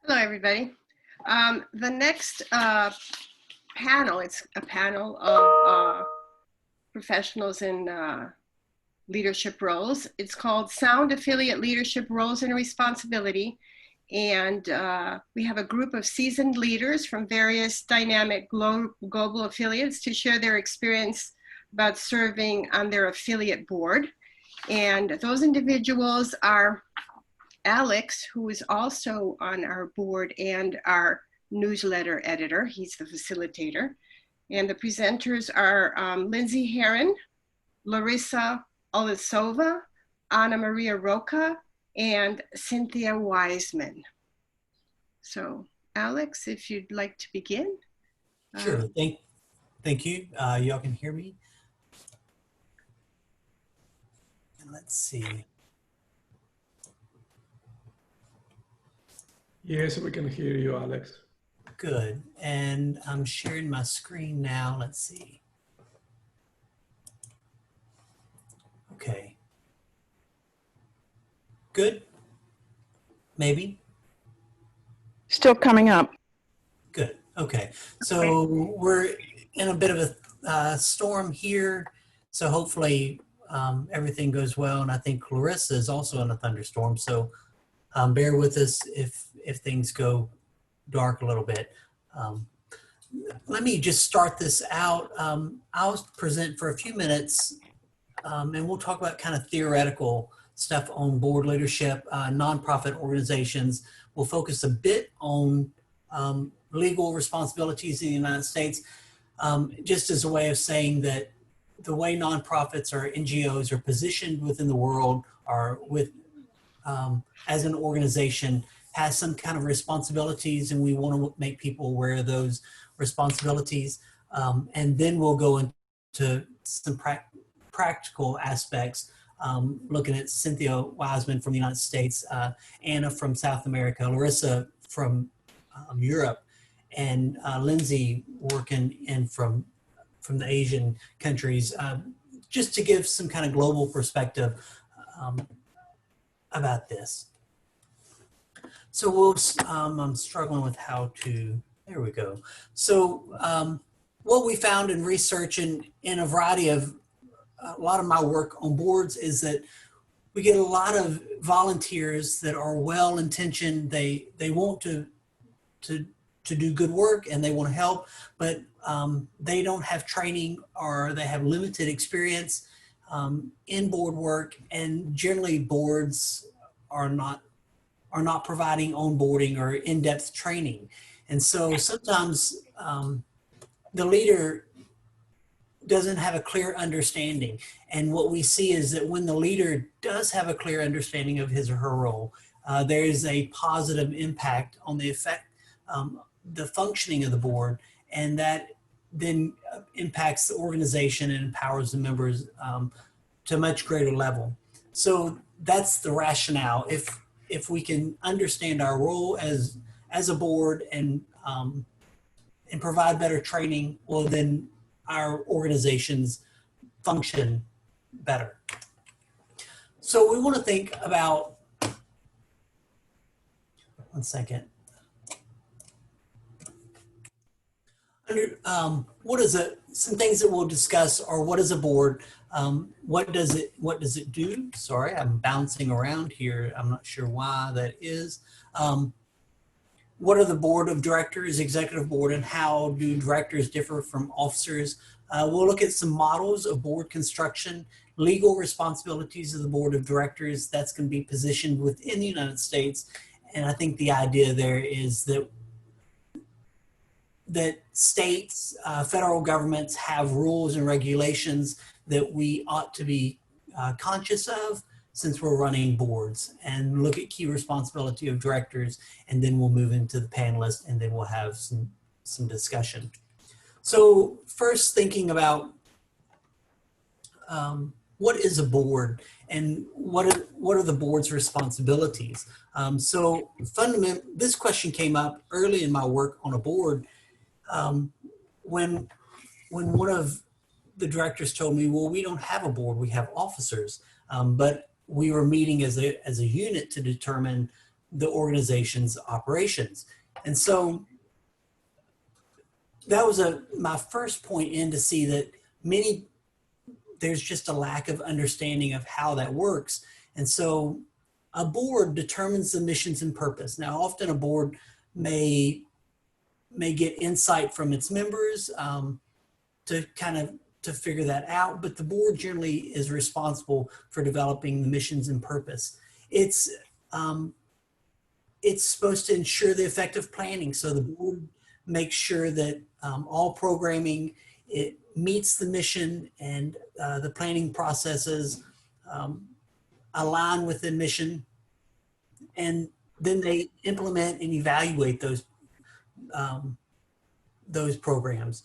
Hello, everybody. The next panel, it's a panel of professionals in leadership roles. It's called Sound Affiliate Leadership Roles and Responsibility. And we have a group of seasoned leaders from various dynamic global affiliates to share their experience about serving on their affiliate board. And those individuals are Alex, who is also on our board and our newsletter editor. He's the facilitator. And the presenters are Lindsay, Herron, Larisa, Olesova, María, Rocca, and Cynthia, Wiseman. So Alex, if you'd like to begin. Sure, thank you. Y'all can hear me? And let's see. Yes, we can hear you, Alex. Good, and I'm sharing my screen now. Let's see. Okay. Good? Maybe? Still coming up. Good, okay. So we're in a bit of a storm here, so hopefully everything goes well, and I think Larisa is also in a thunderstorm, so bear with us if things go dark a little bit. Let me just start this out. I'll present for a few minutes and we'll talk about kind of theoretical stuff on board leadership, nonprofit organizations. We'll focus a bit on legal responsibilities in the United States, just as a way of saying that the way nonprofits or NGOs are positioned within the world are with as an organization has some kind of responsibilities, and we want to make people aware of those responsibilities. And then we'll go into some practical aspects, looking at Cynthia Wiseman from the United States, Anna from South America, Larisa from Europe, and Lindsay working in from the Asian countries, just to give some kind of global perspective about this. So we'll, I'm struggling with how to, there we go. So what we found in research and in a variety of, a lot of my work on boards is that we get a lot of volunteers that are well-intentioned. They want to do good work and they want to help, but they don't have training or they have limited experience in board work, and generally boards are not providing onboarding or in-depth training. And so sometimes the leader doesn't have a clear understanding. And what we see is that when the leader does have a clear understanding of his or her role, there is a positive impact on the the functioning of the board, and that then impacts the organization and empowers the members to a much greater level. So that's the rationale. If we can understand our role as a board and provide better training, well, then our organizations function better. So we want to think about, one second. What is it? Some things that we'll discuss are what is a board? What does it do? Sorry, I'm bouncing around here. I'm not sure why that is. What are the board of directors, executive board, and how do directors differ from officers? We'll look at some models of board construction, legal responsibilities of the board of directors. That's going to be positioned within the United States. And I think the idea there is that states, federal governments have rules and regulations that we ought to be conscious of since we're running boards, and look at key responsibility of directors, and then we'll move into the panelists, and then we'll have some discussion. So first, thinking about what is a board and what are the board's responsibilities? So fundamentally, this question came up early in my work on a board when one of the directors told me, well, we don't have a board, we have officers, but we were meeting as a unit to determine the organization's operations. And so that was my first point in to see that there's just a lack of understanding of how that works. And so a board determines the missions and purpose. Now, often a board may get insight from its members to figure that out, but the board generally is responsible for developing the missions and purpose. It's supposed to ensure the effective planning. So the board makes sure that all programming, it meets the mission, and the planning processes align with the mission, and then they implement and evaluate those programs.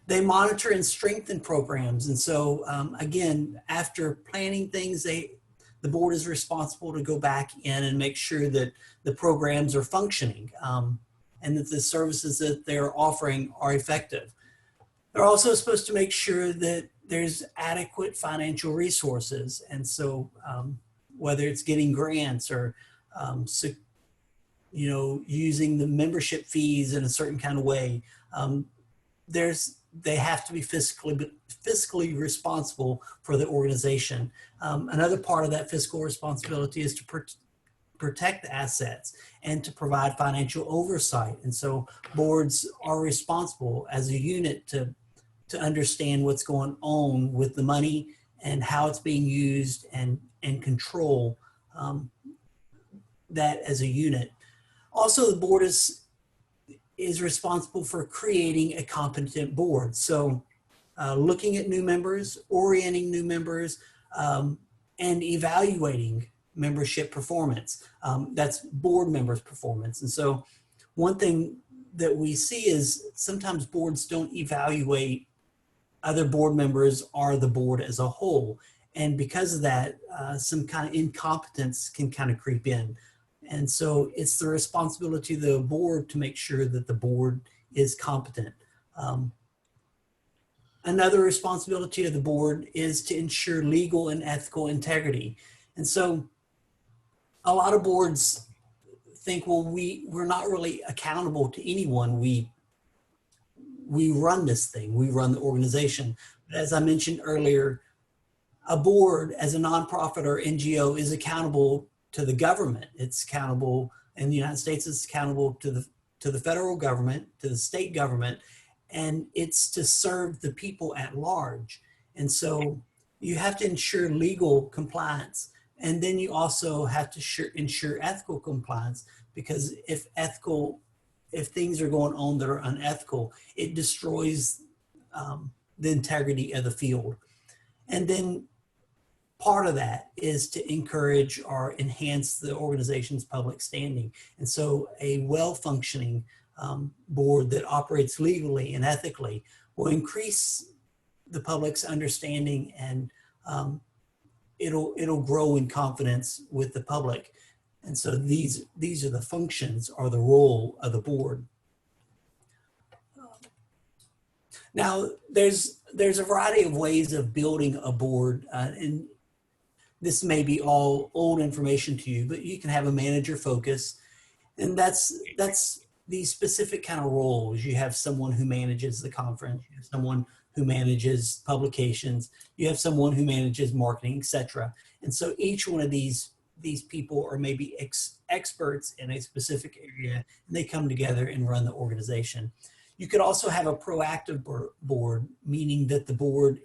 They monitor and strengthen programs. And so again, after planning things, the board is responsible to go back in and make sure that the programs are functioning and that the services that they're offering are effective. They're also supposed to make sure that there's adequate financial resources. And so whether it's getting grants or using the membership fees in a certain kind of way, they have to be fiscally responsible for the organization. Another part of that fiscal responsibility is to protect the assets and to provide financial oversight. And so boards are responsible as a unit to understand what's going on with the money and how it's being used, and control that as a unit. Also, the board is responsible for creating a competent board. So looking at new members, orienting new members, and evaluating membership performance. That's board members' performance. And so one thing that we see is sometimes boards don't evaluate other board members or the board as a whole. And because of that, some kind of incompetence can kind of creep in. And so it's the responsibility of the board to make sure that the board is competent. Another responsibility of the board is to ensure legal and ethical integrity. And so a lot of boards think, well, we're not really accountable to anyone. We run this thing, we run the organization. But as I mentioned earlier, a board as a nonprofit or NGO is accountable to the government. It's accountable in the United States, it's accountable to the federal government, to the state government, and it's to serve the people at large. And so you have to ensure legal compliance, and then you also have to ensure ethical compliance, because if things are going on that are unethical, it destroys the integrity of the field. And then part of that is to encourage or enhance the organization's public standing. And so a well-functioning board that operates legally and ethically will increase the public's understanding, and it'll grow in confidence with the public. And so these are the functions or the role of the board. Now, there's a variety of ways of building a board, and this may be all old information to you, but you can have a manager focus, and that's the specific kind of roles. You have someone who manages the conference, you have someone who manages publications, you have someone who manages marketing, etc. And so each one of these people are maybe experts in a specific area, and they come together and run the organization. You could also have a proactive board, meaning that the board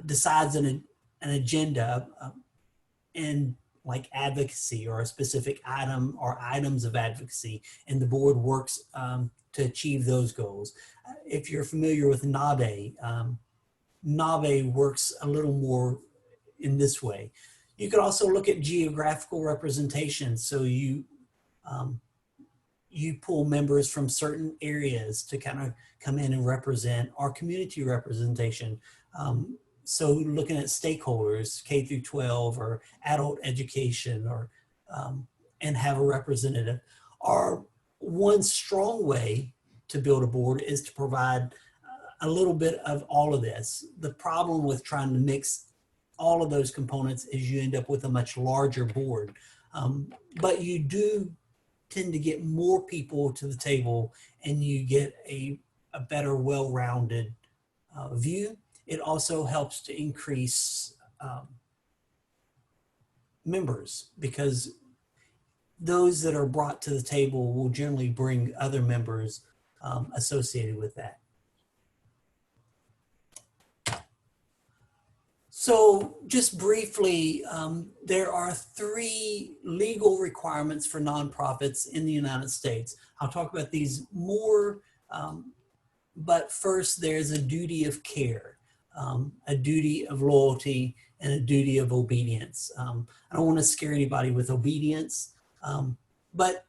decides an agenda and like advocacy or a specific item or items of advocacy, and the board works to achieve those goals. If you're familiar with NABE, NABE works a little more in this way. You could also look at geographical representation. So you pull members from certain areas to kind of come in and represent, our community representation. So looking at stakeholders, K through 12 or adult education, or and have a representative. Or one strong way to build a board is to provide a little bit of all of this. The problem with trying to mix all of those components is you end up with a much larger board. But you do tend to get more people to the table, and you get a better, well-rounded view. It also helps to increase members, because those that are brought to the table will generally bring other members associated with that. So just briefly, there are 3 legal requirements for nonprofits in the United States. I'll talk about these more, but first there's a duty of care, a duty of loyalty, and a duty of obedience. I don't want to scare anybody with obedience, but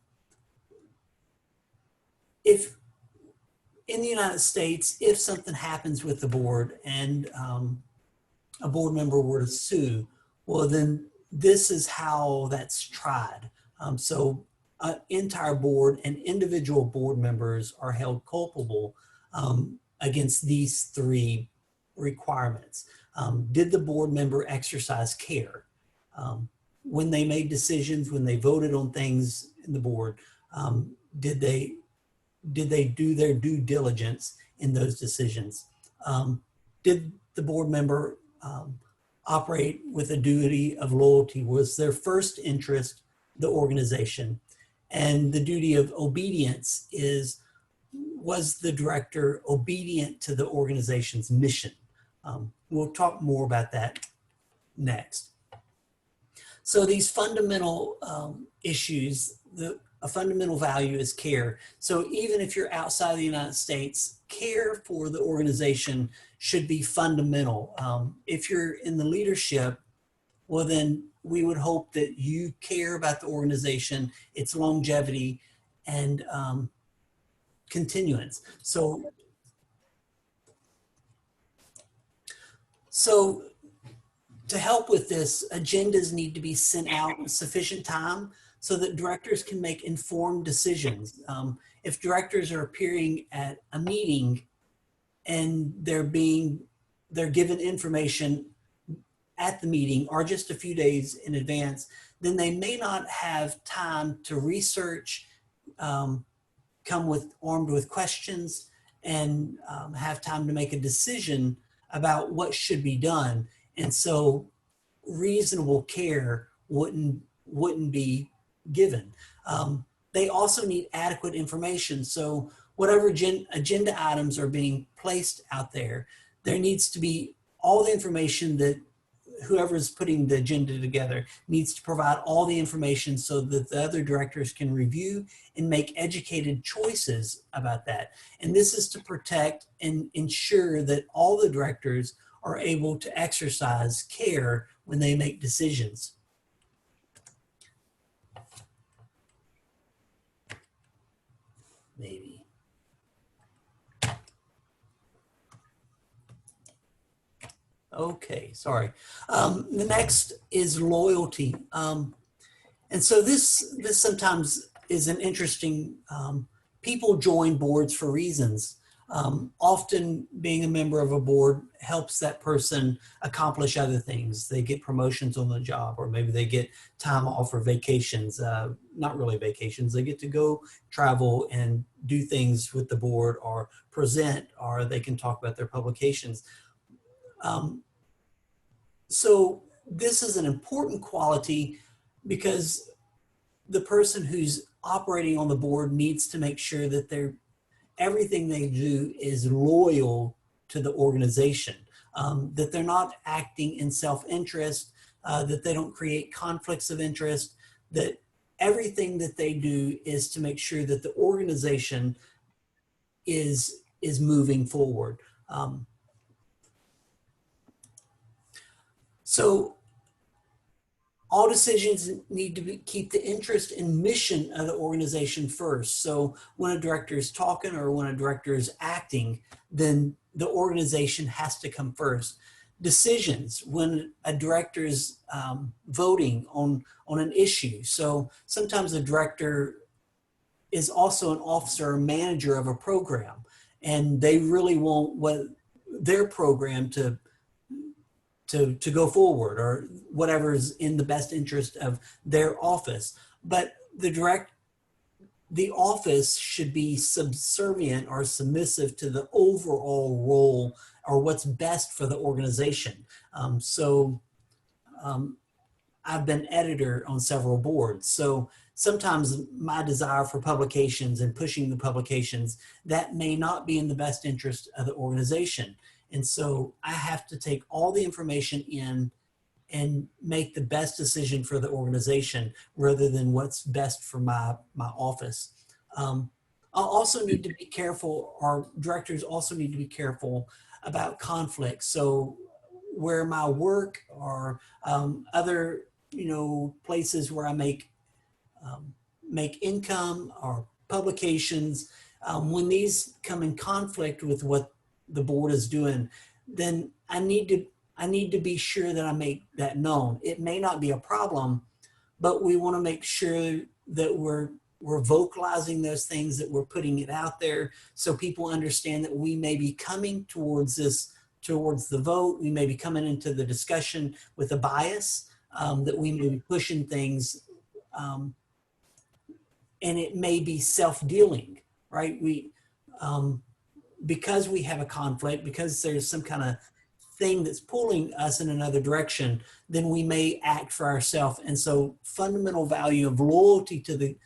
if in the United States, if something happens with the board and a board member were to sue, well, then this is how that's tried. So an entire board and individual board members are held culpable against these 3 requirements. Did the board member exercise care? When they made decisions, when they voted on things in the board, did they do their due diligence in those decisions? Did the board member operate with a duty of loyalty? Was their first interest the organization? And the duty of obedience is, was the director obedient to the organization's mission? We'll talk more about that next. So these fundamental issues, a fundamental value is care. So even if you're outside of the United States, care for the organization should be fundamental. If you're in the leadership, well, then we would hope that you care about the organization, its longevity, and continuance. So to help with this, agendas need to be sent out in sufficient time so that directors can make informed decisions. If directors are appearing at a meeting and they're given information at the meeting or just a few days in advance, then they may not have time to research, come armed with questions, and have time to make a decision about what should be done. And so reasonable care wouldn't be given. They also need adequate information. So whatever agenda items are being placed out there, there needs to be all the information that whoever's putting the agenda together needs to provide all the information so that the other directors can review and make educated choices about that. And this is to protect and ensure that all the directors are able to exercise care when they make decisions. Maybe. Okay, sorry. The next is loyalty. And so this sometimes is an interesting, people join boards for reasons. Often being a member of a board helps that person accomplish other things. They get promotions on the job, or maybe they get time off or vacations, not really vacations. They get to go travel and do things with the board or present, or they can talk about their publications. So this is an important quality because the person who's operating on the board needs to make sure that everything they do is loyal to the organization, that they're not acting in self-interest, that they don't create conflicts of interest, that everything that they do is to make sure that the organization is moving forward. So all decisions need to keep the interest and mission of the organization first. So when a director is talking or when a director is acting, then the organization has to come first. Decisions, when a director is voting on an issue. So sometimes a director is also an officer or manager of a program, and they really want their program to to go forward, or whatever is in the best interest of their office. But the office should be subservient or submissive to the overall role or what's best for the organization. I've been editor on several boards. So sometimes my desire for publications and pushing the publications, that may not be in the best interest of the organization. And so I have to take all the information in and make the best decision for the organization rather than what's best for my office. I'll also need to be careful, our directors also need to be careful about conflict. So where my work or other places where I make income or publications, when these come in conflict with what the board is doing, then I need to be sure that I make that known. It may not be a problem, but we want to make sure that we're vocalizing those things, that we're putting it out there so people understand that we may be coming towards the vote. We may be coming into the discussion with a bias, that we may be pushing things, and it may be self-dealing, right? Because we have a conflict, because there's some kind of thing that's pulling us in another direction, then we may act for ourselves. And so fundamental value of loyalty to the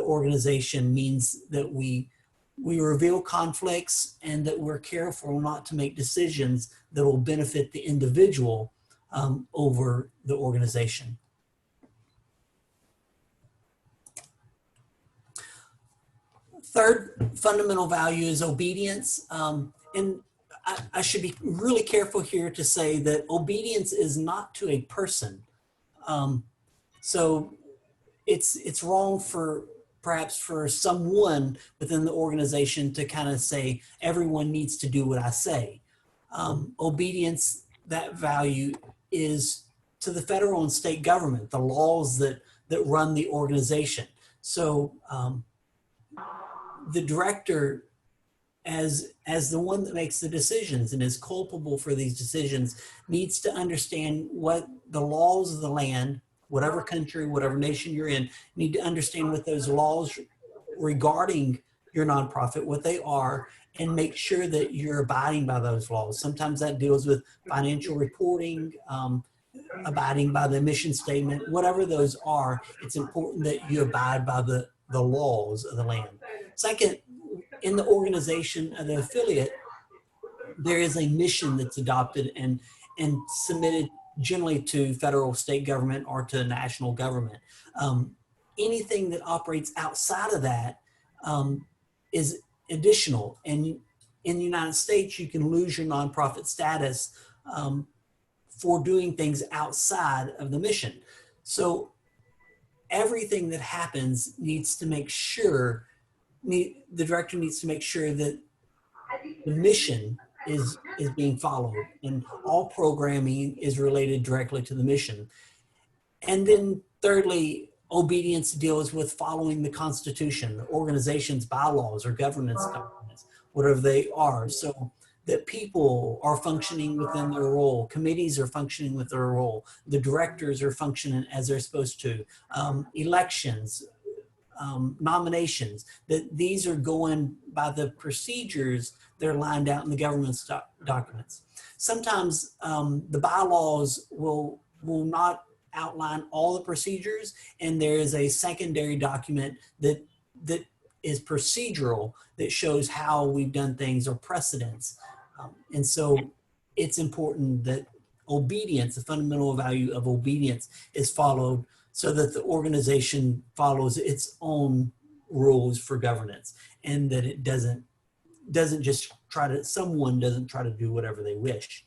organization means that we reveal conflicts and that we're careful not to make decisions that will benefit the individual over the organization. Third fundamental value is obedience. And I should be really careful here to say that obedience is not to a person. So it's wrong perhaps for someone within the organization to kind of say, everyone needs to do what I say. Obedience, that value is to the federal and state government, the laws that run the organization. So the director, as the one that makes the decisions and is culpable for these decisions, needs to understand what the laws of the land, whatever country, whatever nation you're in, need to understand what those laws regarding your nonprofit, what they are, and make sure that you're abiding by those laws. Sometimes that deals with financial reporting, abiding by the mission statement, whatever those are. It's important that you abide by the laws of the land. Second, in the organization of the affiliate, there is a mission that's adopted and submitted generally to federal, state government, or to national government. Anything that operates outside of that is additional. And in the United States, you can lose your nonprofit status for doing things outside of the mission. So everything that happens needs to make sure, the director needs to make sure that the mission is being followed and all programming is related directly to the mission. And then thirdly, obedience deals with following the Constitution, the organization's bylaws or governance documents, whatever they are, so that people are functioning within their role, committees are functioning with their role, the directors are functioning as they're supposed to, elections, nominations, that these are going by the procedures that are lined out in the government's documents. Sometimes the bylaws will not outline all the procedures, and there is a secondary document that is procedural that shows how we've done things or precedents. And so it's important that obedience, the fundamental value of obedience, is followed so that the organization follows its own rules for governance, and that it doesn't just someone doesn't try to do whatever they wish.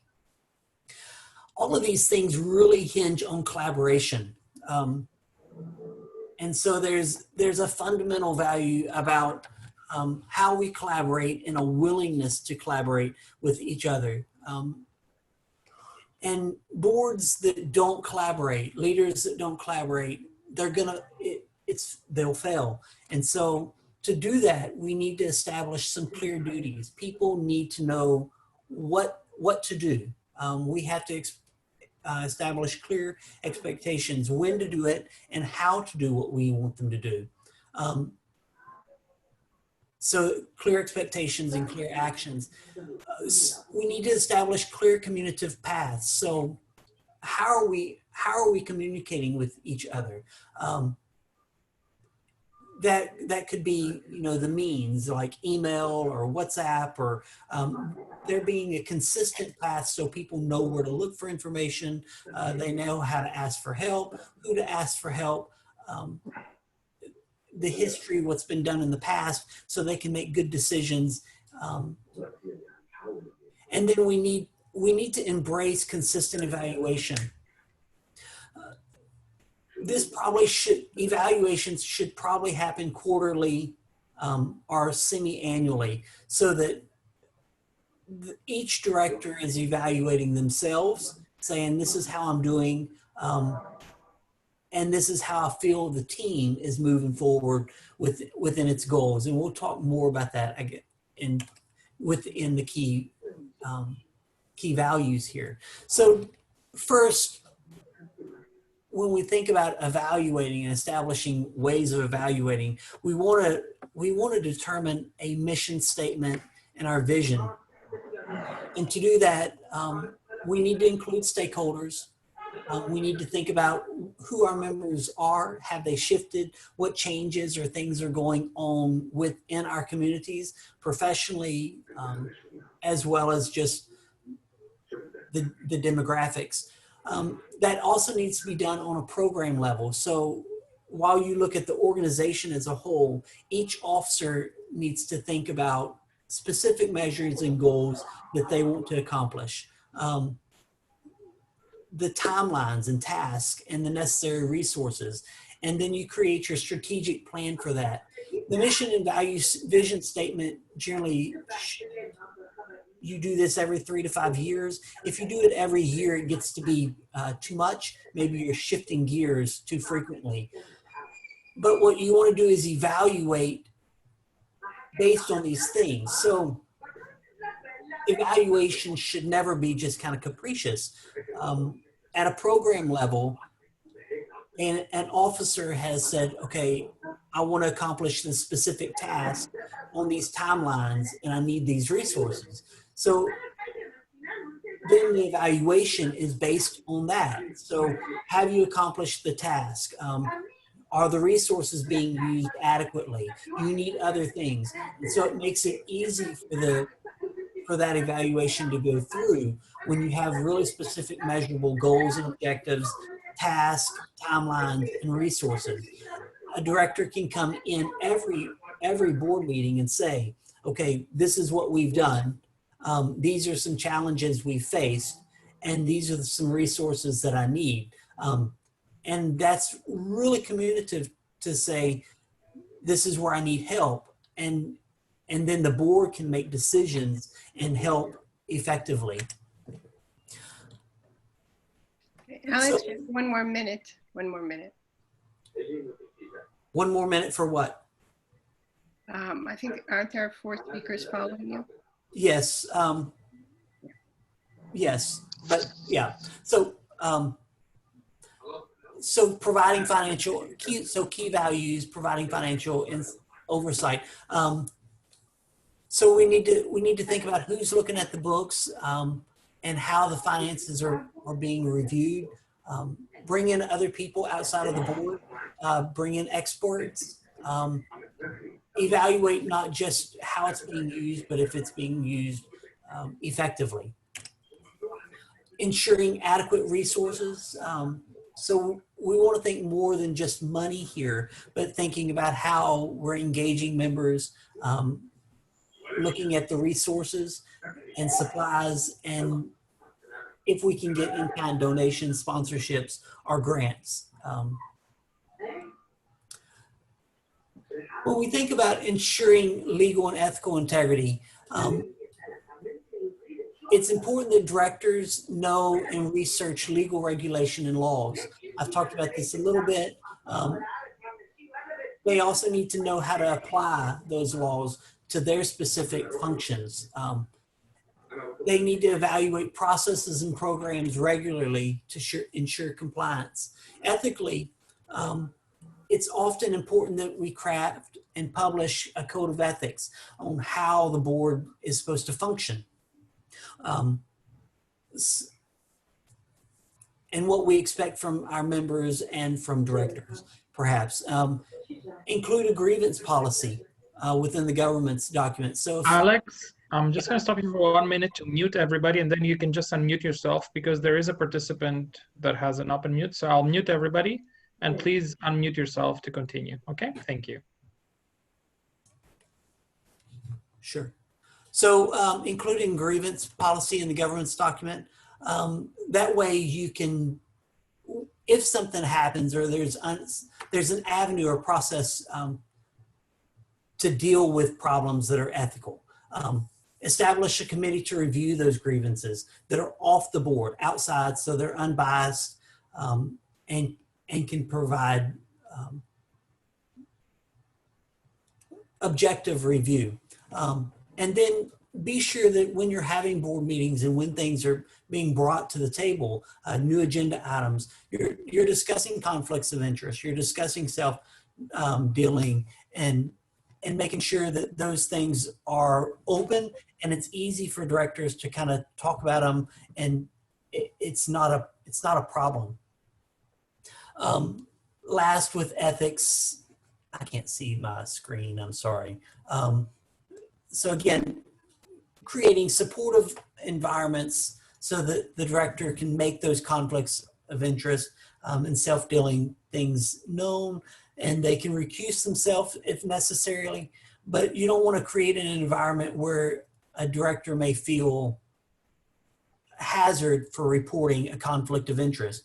All of these things really hinge on collaboration. And so there's a fundamental value about how we collaborate and a willingness to collaborate with each other. And boards that don't collaborate, leaders that don't collaborate, they'll fail. And so to do that, we need to establish some clear duties. People need to know what to do. We have to establish clear expectations, when to do it, and how to do what we want them to do. So clear expectations and clear actions. We need to establish clear communicative paths. So how are we communicating with each other? That could be, you know, the means like email or WhatsApp, or there being a consistent path so people know where to look for information. They know how to ask for help, who to ask for help, the history, what's been done in the past, so they can make good decisions. And then we need to embrace consistent evaluation. Evaluations should probably happen quarterly or semi-annually, so that each director is evaluating themselves, saying this is how I'm doing, and this is how I feel the team is moving forward within its goals. And we'll talk more about that again within the key values here. So first, when we think about evaluating and establishing ways of evaluating, we want to determine a mission statement and our vision. And to do that, we need to include stakeholders. We need to think about who our members are, have they shifted, what changes or things are going on within our communities, professionally, as well as just the demographics. That also needs to be done on a program level. So while you look at the organization as a whole, each officer needs to think about specific measures and goals that they want to accomplish. The timelines and tasks and the necessary resources. And then you create your strategic plan for that. The mission and values vision statement, generally, you do this every 3 to 5 years. If you do it every year, it gets to be too much. Maybe you're shifting gears too frequently. But what you want to do is evaluate based on these things. So evaluation should never be just kind of capricious. At a program level, and an officer has said, okay, I want to accomplish this specific task on these timelines, and I need these resources. So then the evaluation is based on that. So have you accomplished the task? Are the resources being used adequately? You need other things. And so it makes it easy for that evaluation to go through when you have really specific measurable goals and objectives, tasks, timelines, and resources. A director can come in every board meeting and say, okay, this is what we've done. These are some challenges we faced, and these are some resources that I need. And that's really communicative to say, this is where I need help. And then the board can make decisions and help effectively. Alex, one more minute. One more minute. 1 more minute for what? I think, aren't there 4 speakers following you? Yes. Yes, but yeah. So, so providing financial key values, providing financial oversight. So we need to think about who's looking at the books and how the finances are being reviewed. Bring in other people outside of the board. Bring in experts. Evaluate not just how it's being used, but if it's being used effectively. Ensuring adequate resources. So we want to think more than just money here, but thinking about how we're engaging members, looking at the resources and supplies, and if we can get in-kind donations, sponsorships, or grants. When we think about ensuring legal and ethical integrity, it's important that directors know and research legal regulation and laws. I've talked about this a little bit. They also need to know how to apply those laws to their specific functions. they need to evaluate processes and programs regularly to ensure compliance. Ethically, it's often important that we craft and publish a code of ethics on how the board is supposed to function. And what we expect from our members and from directors, perhaps. Include a grievance policy within the government's documents. So, Alex, I'm just going to stop you for 1 minute to mute everybody, and then you can just unmute yourself because there is a participant that has an open mute. So I'll mute everybody, and please unmute yourself to continue. Okay, thank you. sure. So including grievance policy in the government's document, that way you can, if something happens or there's an avenue or process to deal with problems that are ethical. Establish a committee to review those grievances that are off the board, outside, so they're unbiased and can provide objective review. And then be sure that when you're having board meetings and when things are being brought to the table, new agenda items, you're discussing conflicts of interest, you're discussing self-dealing and making sure that those things are open and it's easy for directors to kind of talk about them, and it's not a problem. Last, with ethics, I can't see my screen, I'm sorry. So again, creating supportive environments so that the director can make those conflicts of interest and self-dealing things known, and they can recuse themselves if necessarily, but you don't want to create an environment where a director may feel hazard for reporting a conflict of interest.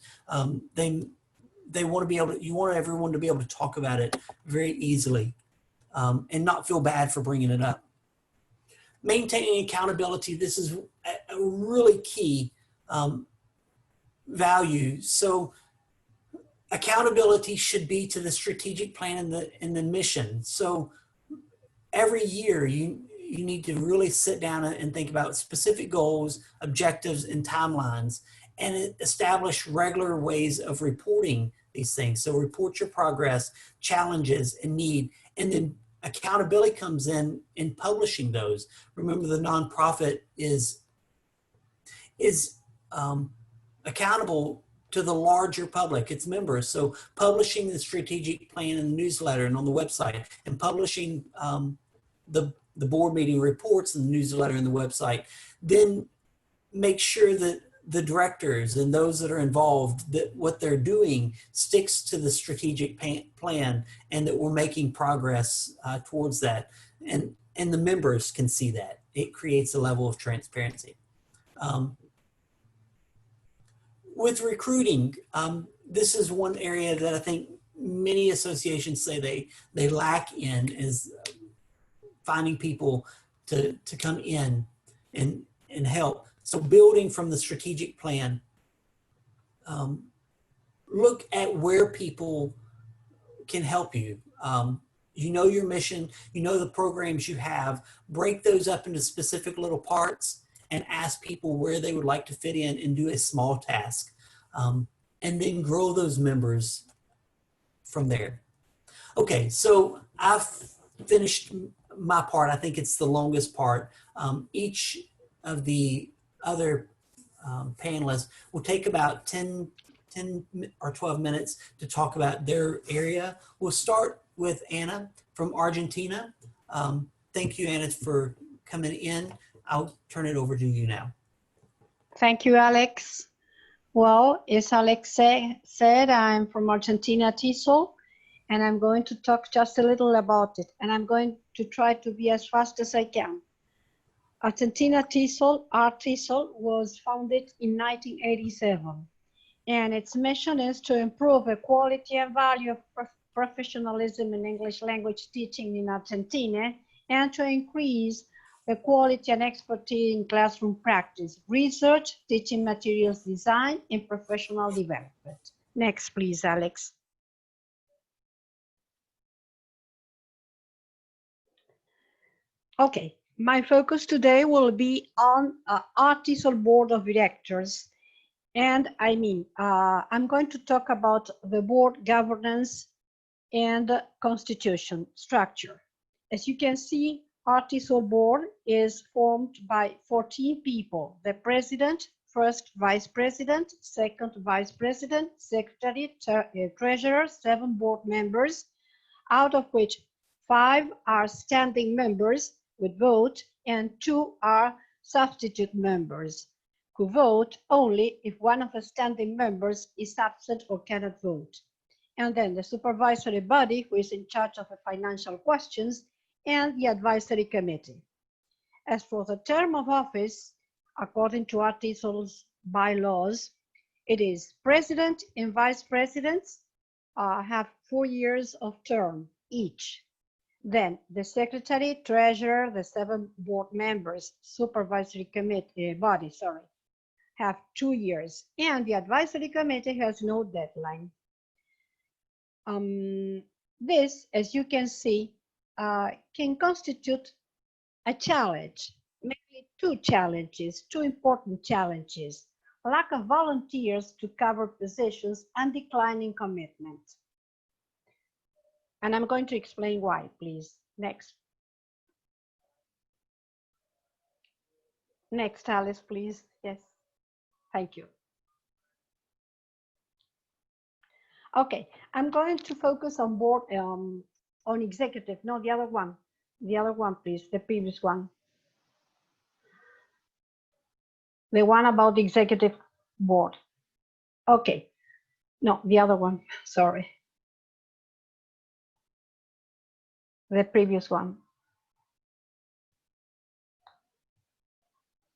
They want to be able to, you want everyone to be able to talk about it very easily and not feel bad for bringing it up. Maintaining accountability, this is a really key value. So accountability should be to the strategic plan and the mission. So every year you need to really sit down and think about specific goals, objectives, and timelines, and establish regular ways of reporting these things. So report your progress, challenges, and need, and then accountability comes in publishing those. Remember, the nonprofit is accountable to the larger public, its members. So publishing the strategic plan in the newsletter and on the website, and publishing the board meeting reports in the newsletter and the website, then make sure that the directors and those that are involved, that what they're doing sticks to the strategic plan and that we're making progress towards that. And the members can see that. It creates a level of transparency. With recruiting, this is one area that I think many associations say they lack in, is finding people to come in and help. So building from the strategic plan, look at where people can help you. You know your mission, you know the programs you have, break those up into specific little parts and ask people where they would like to fit in and do a small task. And then grow those members from there. Okay, so I've finished my part. I think it's the longest part. Each of the other panelists will take about 10 or 12 minutes to talk about their area. We'll start with Anna from Argentina. Thank you, Anna, for coming in. I'll turn it over to you now. Thank you, Alex. Well, as Alex said, I'm from Argentina, TESOL, and I'm going to talk just a little about it, and I'm going to try to be as fast as I can. Argentina TESOL, TESOL, was founded in 1987, and its mission is to improve the quality and value of professionalism in English language teaching in Argentina, and to increase the quality and expertise in classroom practice, research, teaching materials design, and professional development. Next, please, Alex. Okay, My focus today will be on our TESOL Board of Directors. And I'm going to talk about the board governance and constitution structure. As you can see, our TESOL board is formed by 14 people: the president, first vice president, second vice president, secretary, treasurer, 7 board members, out of which 5 are standing members with vote and 2 are substitute members who vote only if one of the standing members is absent or cannot vote. And then the supervisory body, who is in charge of the financial questions, and the advisory committee. As for the term of office, according to our TESOL's bylaws, it is president and vice presidents have 4 years of term each. Then the secretary, treasurer, the 7 board members, supervisory committee body, have 2 years, and the advisory committee has no deadline. This, as you can see, can constitute a challenge, maybe 2 challenges, 2 important challenges: lack of volunteers to cover positions and declining commitment. And I'm going to explain why, please. Next. Next, Alice, please. Yes. Thank you. Okay, I'm going to focus on board, on executive. No, the other one. The other one, please. The previous one. The one about the executive board. Okay. No, the other one. Sorry. The previous one.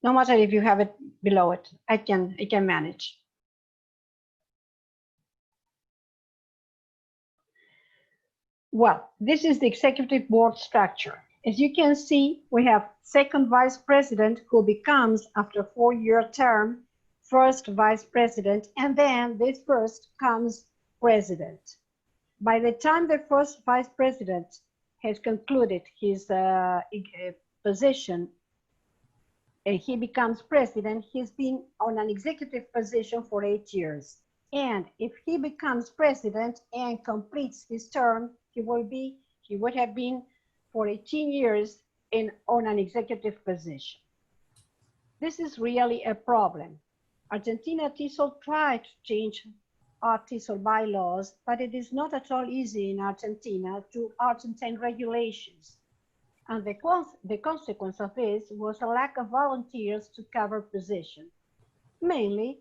No matter if you have it below it, I can manage. Well, this is the executive board structure. As you can see, we have second vice president, who becomes, after 4-year term, first vice president, and then this first comes president. By the time the first vice president has concluded his position, he becomes president. He's been on an executive position for 8 years. And if he becomes president and completes his term, he would have been for 18 years on an executive position. This is really a problem. Argentina TESOL tried to change our TESOL bylaws, but it is not at all easy in Argentina to Argentine regulations. And the consequence of this was a lack of volunteers to cover positions, mainly,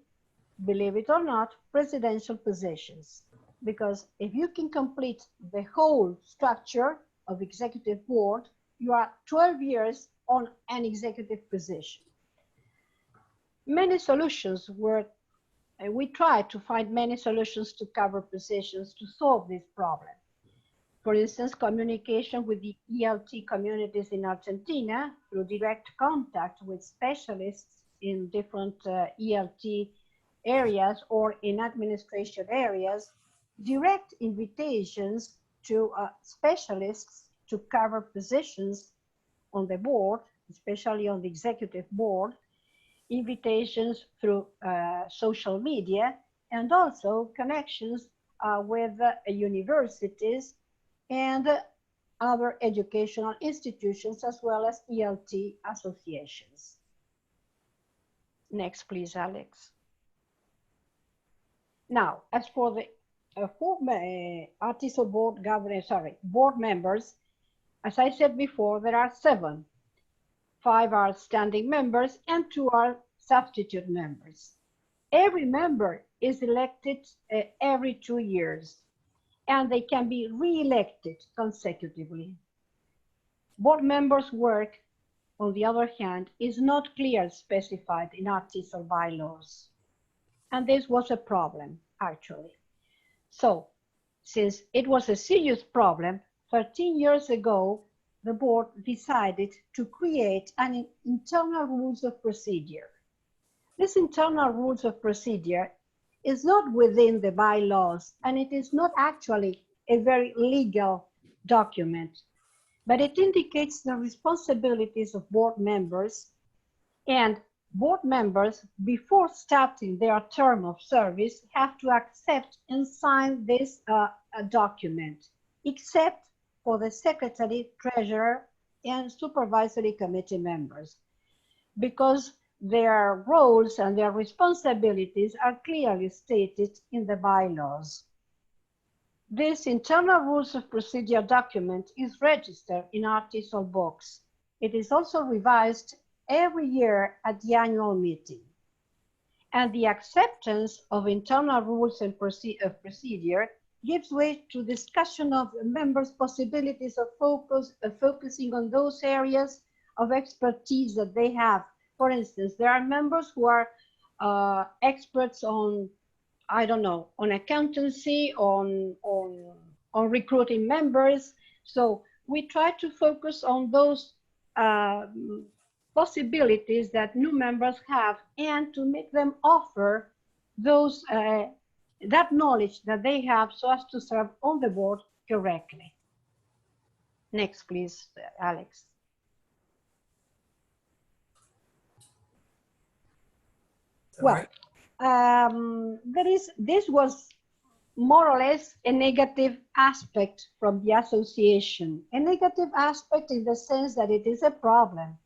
believe it or not, presidential positions. Because if you can complete the whole structure of executive board, you are 12 years on an executive position. Many solutions we tried to find many solutions to cover positions to solve this problem. For instance, communication with the ELT communities in Argentina through direct contact with specialists in different ELT areas or in administration areas, direct invitations to specialists to cover positions on the board, especially on the executive board, invitations through social media, and also connections with universities and other educational institutions, as well as ELT associations. Next, please, Alex. Now, as for the TESOL board members, as I said before, there are 7. 5 are standing members and 2 are substitute members. Every member is elected every 2 years, and they can be re-elected consecutively. Board members' work, on the other hand, is not clearly specified in our TESOL bylaws. And this was a problem, actually. So, since it was a serious problem, 13 years ago, the board decided to create an internal rules of procedure. This internal rules of procedure is not within the bylaws, and it is not actually a very legal document. but it indicates the responsibilities of board members, and board members, before starting their term of service, have to accept and sign this document, except for the secretary, treasurer, and supervisory committee members, because their roles and their responsibilities are clearly stated in the bylaws. This internal rules of procedure document is registered in our TESOL books. It is also revised every year at the annual meeting. And the acceptance of internal rules and procedure gives way to discussion of members' possibilities of focusing on those areas of expertise that they have. For instance, there are members who are experts on, I don't know, on accountancy, on recruiting members. So we try to focus on those possibilities that new members have, and to make them offer those that knowledge that they have so as to serve on the board correctly. Next, please, Alex. Well, this was more or less a negative aspect from the association. A negative aspect in the sense that it is a problem.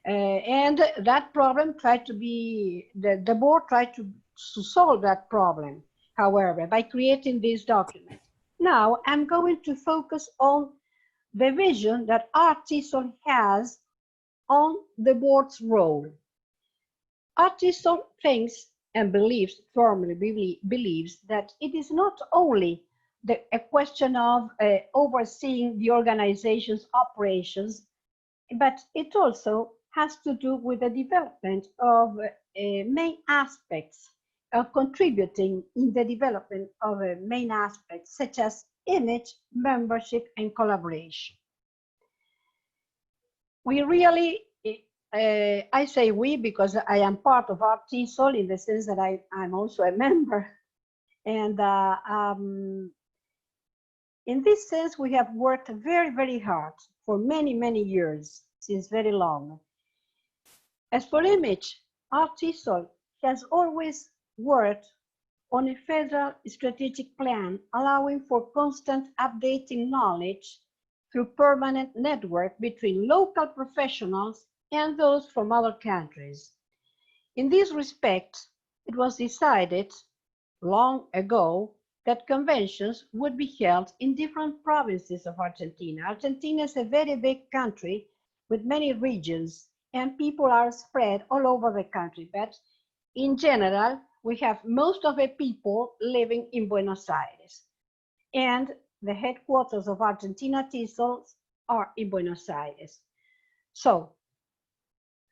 And that problem tried to be, the board tried to solve that problem, however, by creating this document. Now, I'm going to focus on the vision that our TESOL has on the board's role. Our TESOL thinks and believes, firmly believes, that it is not only a question of overseeing the organization's operations, but it also has to do with the development of main aspects, of contributing in the development of main aspects such as image, membership, and collaboration. We really, I say we because I am part of our TESOL in the sense that I'm also a member. And in this sense, we have worked very, very hard for many, many years, since very long. As for image, our TESOL has always worked on a federal strategic plan, allowing for constant updating knowledge through permanent network between local professionals and those from other countries. In this respect, it was decided long ago that conventions would be held in different provinces of Argentina. Argentina is a very big country with many regions, and people are spread all over the country. But in general, we have most of the people living in Buenos Aires. And the headquarters of Argentina TESOL are in Buenos Aires. So,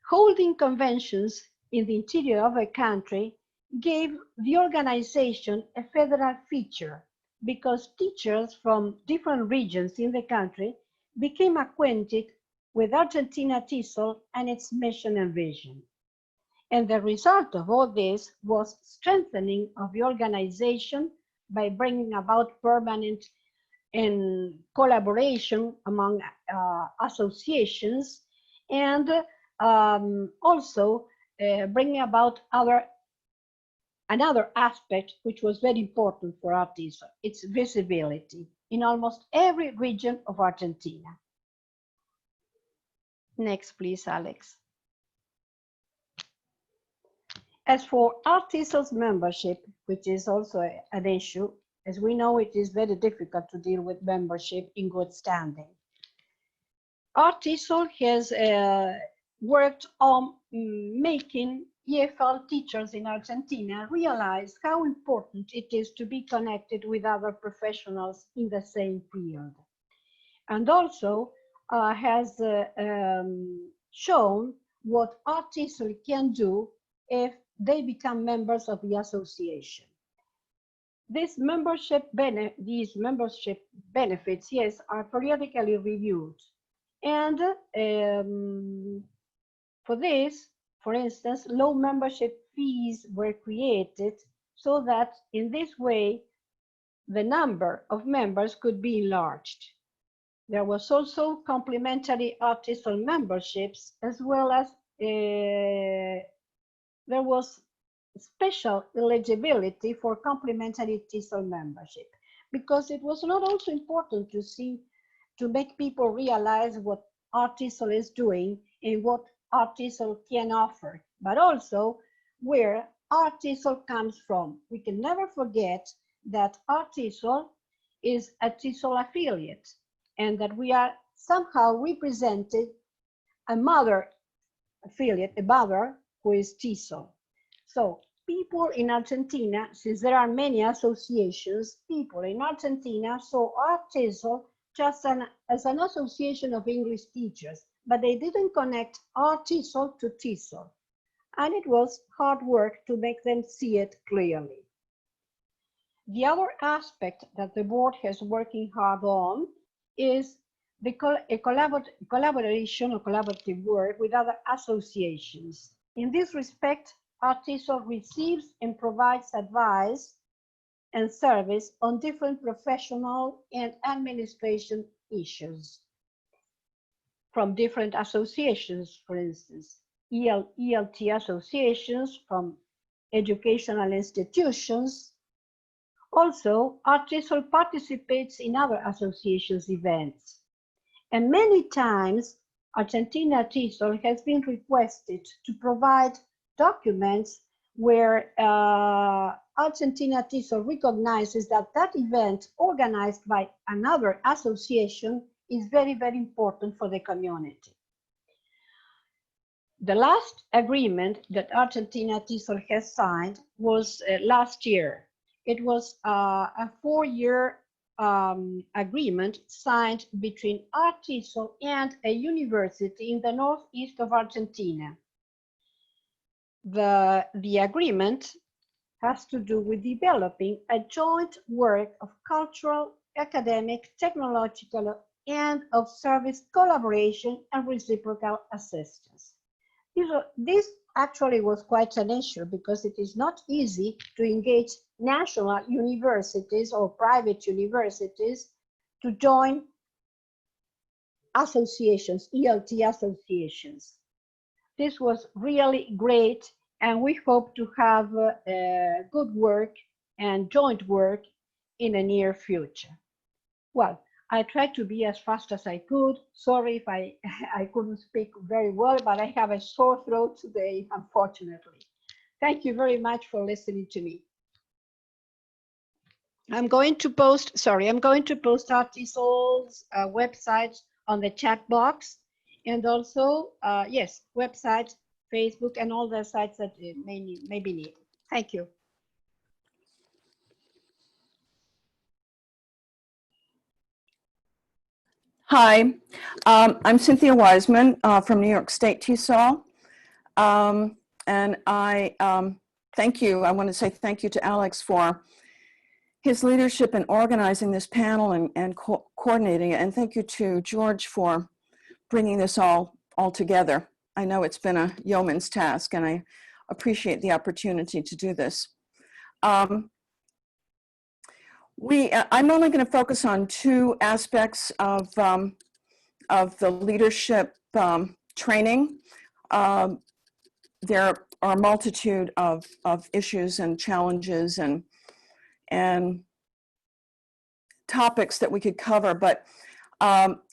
holding conventions in the interior of a country gave the organization a federal feature, because teachers from different regions in the country became acquainted with Argentina TESOL and its mission and vision. And the result of all this was strengthening of the organization by bringing about permanent and collaboration among associations, and also bringing about another aspect which was very important for our TESOL, its visibility in almost every region of Argentina. Next, please, Alex. As for our TESOL's membership, which is also an issue, as we know, it is very difficult to deal with membership in good standing. Our TESOL has worked on making EFL teachers in Argentina realize how important it is to be connected with other professionals in the same field. And also has shown what our TESOL can do if they become members of the association. These membership benefits, yes, are periodically reviewed. And for this, for instance, low membership fees were created so that in this way, the number of members could be enlarged. There was also complementary TESOL memberships, as well as there was special eligibility for complementary TESOL membership, because it was not also important to make people realize what TESOL is doing and what TESOL can offer, but also where TESOL comes from. We can never forget that TESOL is a TESOL affiliate, and that we are somehow represented a mother affiliate, a mother who is TESOL. So people in Argentina, since there are many associations, people in Argentina saw TESOL just as an association of English teachers, but they didn't connect TESOL to TESOL. And it was hard work to make them see it clearly. The other aspect that the board has working hard on is the collaboration or collaborative work with other associations. In this respect, TESOL receives and provides advice and service on different professional and administration issues from different associations, for instance, ELT associations, from educational institutions. Also, TESOL participates in other associations' events. And many times, Argentina TESOL has been requested to provide documents where Argentina TESOL recognizes that that event organized by another association is very, very important for the community. The last agreement that Argentina TESOL has signed was last year. It was a 4-year agreement signed between TESOL and a university in the northeast of Argentina. The agreement has to do with developing a joint work of cultural, academic, technological, and of service collaboration and reciprocal assistance. This actually was quite an issue, because it is not easy to engage national universities or private universities to join associations, ELT associations. This was really great, and we hope to have good work and joint work in the near future. Well, I tried to be as fast as I could. Sorry if I couldn't speak very well, but I have a sore throat today, unfortunately. Thank you very much for listening to me. I'm going to post TESOL's website on the chat box, and also, yes, website, Facebook, and all the sites that may be needed. Thank you. Hi, I'm Cynthia Wiseman from New York State TESOL. And I thank you. I want to say thank you to Alex for his leadership in organizing this panel and coordinating it. And thank you to George for bringing this all together. I know it's been a yeoman's task, and I appreciate the opportunity to do this. I'm only going to focus on 2 aspects of the leadership training. There are a multitude of issues and challenges and topics that we could cover, but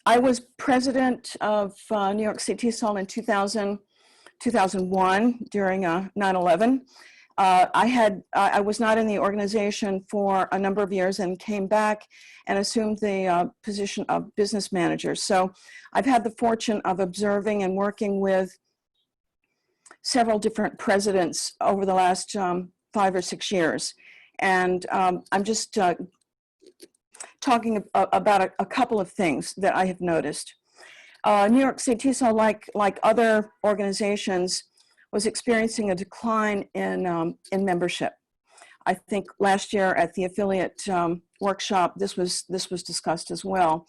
I was president of New York State TESOL in 2001 during 9/11. I was not in the organization for a number of years and came back and assumed the position of business manager. So I've had the fortune of observing and working with several different presidents over the last 5 or 6 years. And I'm just talking about a couple of things that I have noticed. New York State TESOL, like other organizations, was experiencing a decline in membership. I think last year at the affiliate workshop, this was discussed as well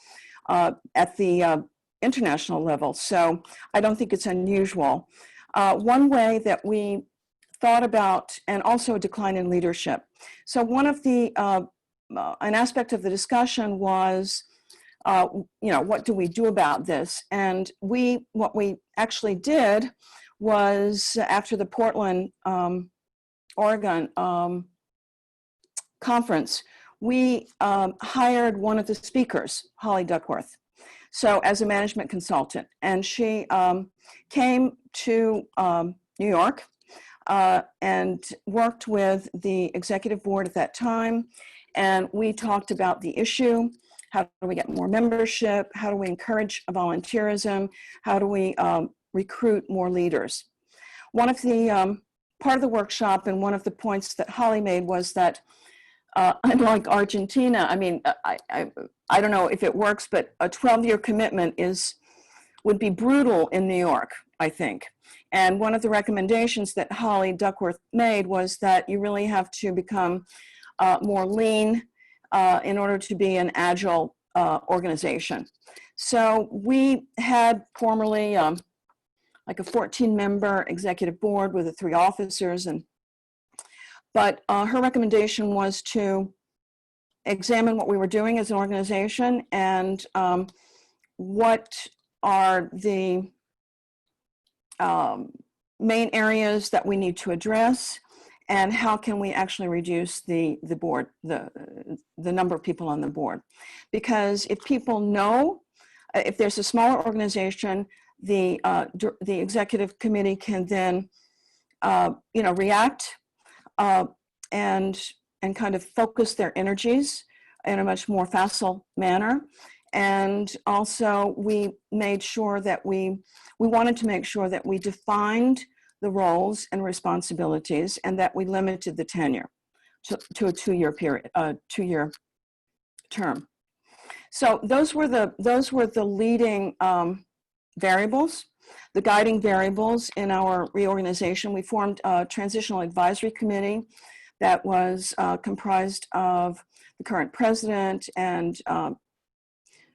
at the international level. So I don't think it's unusual. One way that we thought about, and also a decline in leadership. So one of the, an aspect of the discussion was what do we do about this? And what we actually did was, after the Portland, Oregon conference, we hired one of the speakers, Holly Duckworth, so as a management consultant. And she came to New York and worked with the executive board at that time. And we talked about the issue. How do we get more membership? How do we encourage volunteerism? How do we recruit more leaders? One of the part of the workshop, and one of the points that Holly made, was that unlike Argentina, I mean, I don't know if it works, but a 12-year commitment would be brutal in New York, I think. And one of the recommendations that Holly Duckworth made was that you really have to become more lean in order to be an agile organization. So we had formerly like a 14-member executive board with the 3 officers, but her recommendation was to examine what we were doing as an organization and what are the main areas that we need to address, and how can we actually reduce the board, the number of people on the board. Because if people know, if there's a smaller organization, the executive committee can then react and kind of focus their energies in a much more facile manner. And also we made sure that we wanted to make sure that we defined the roles and responsibilities, and that we limited the tenure to a 2-year period, 2-year term. So those were the leading variables, the guiding variables in our reorganization. We formed a transitional advisory committee that was comprised of the current president and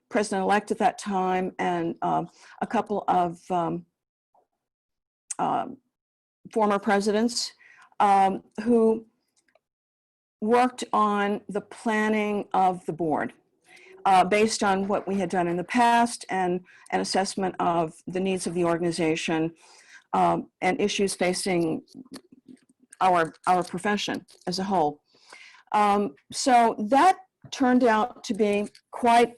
president-elect at that time, and a couple of former presidents who worked on the planning of the board based on what we had done in the past and an assessment of the needs of the organization and issues facing our profession as a whole. So that turned out to be quite,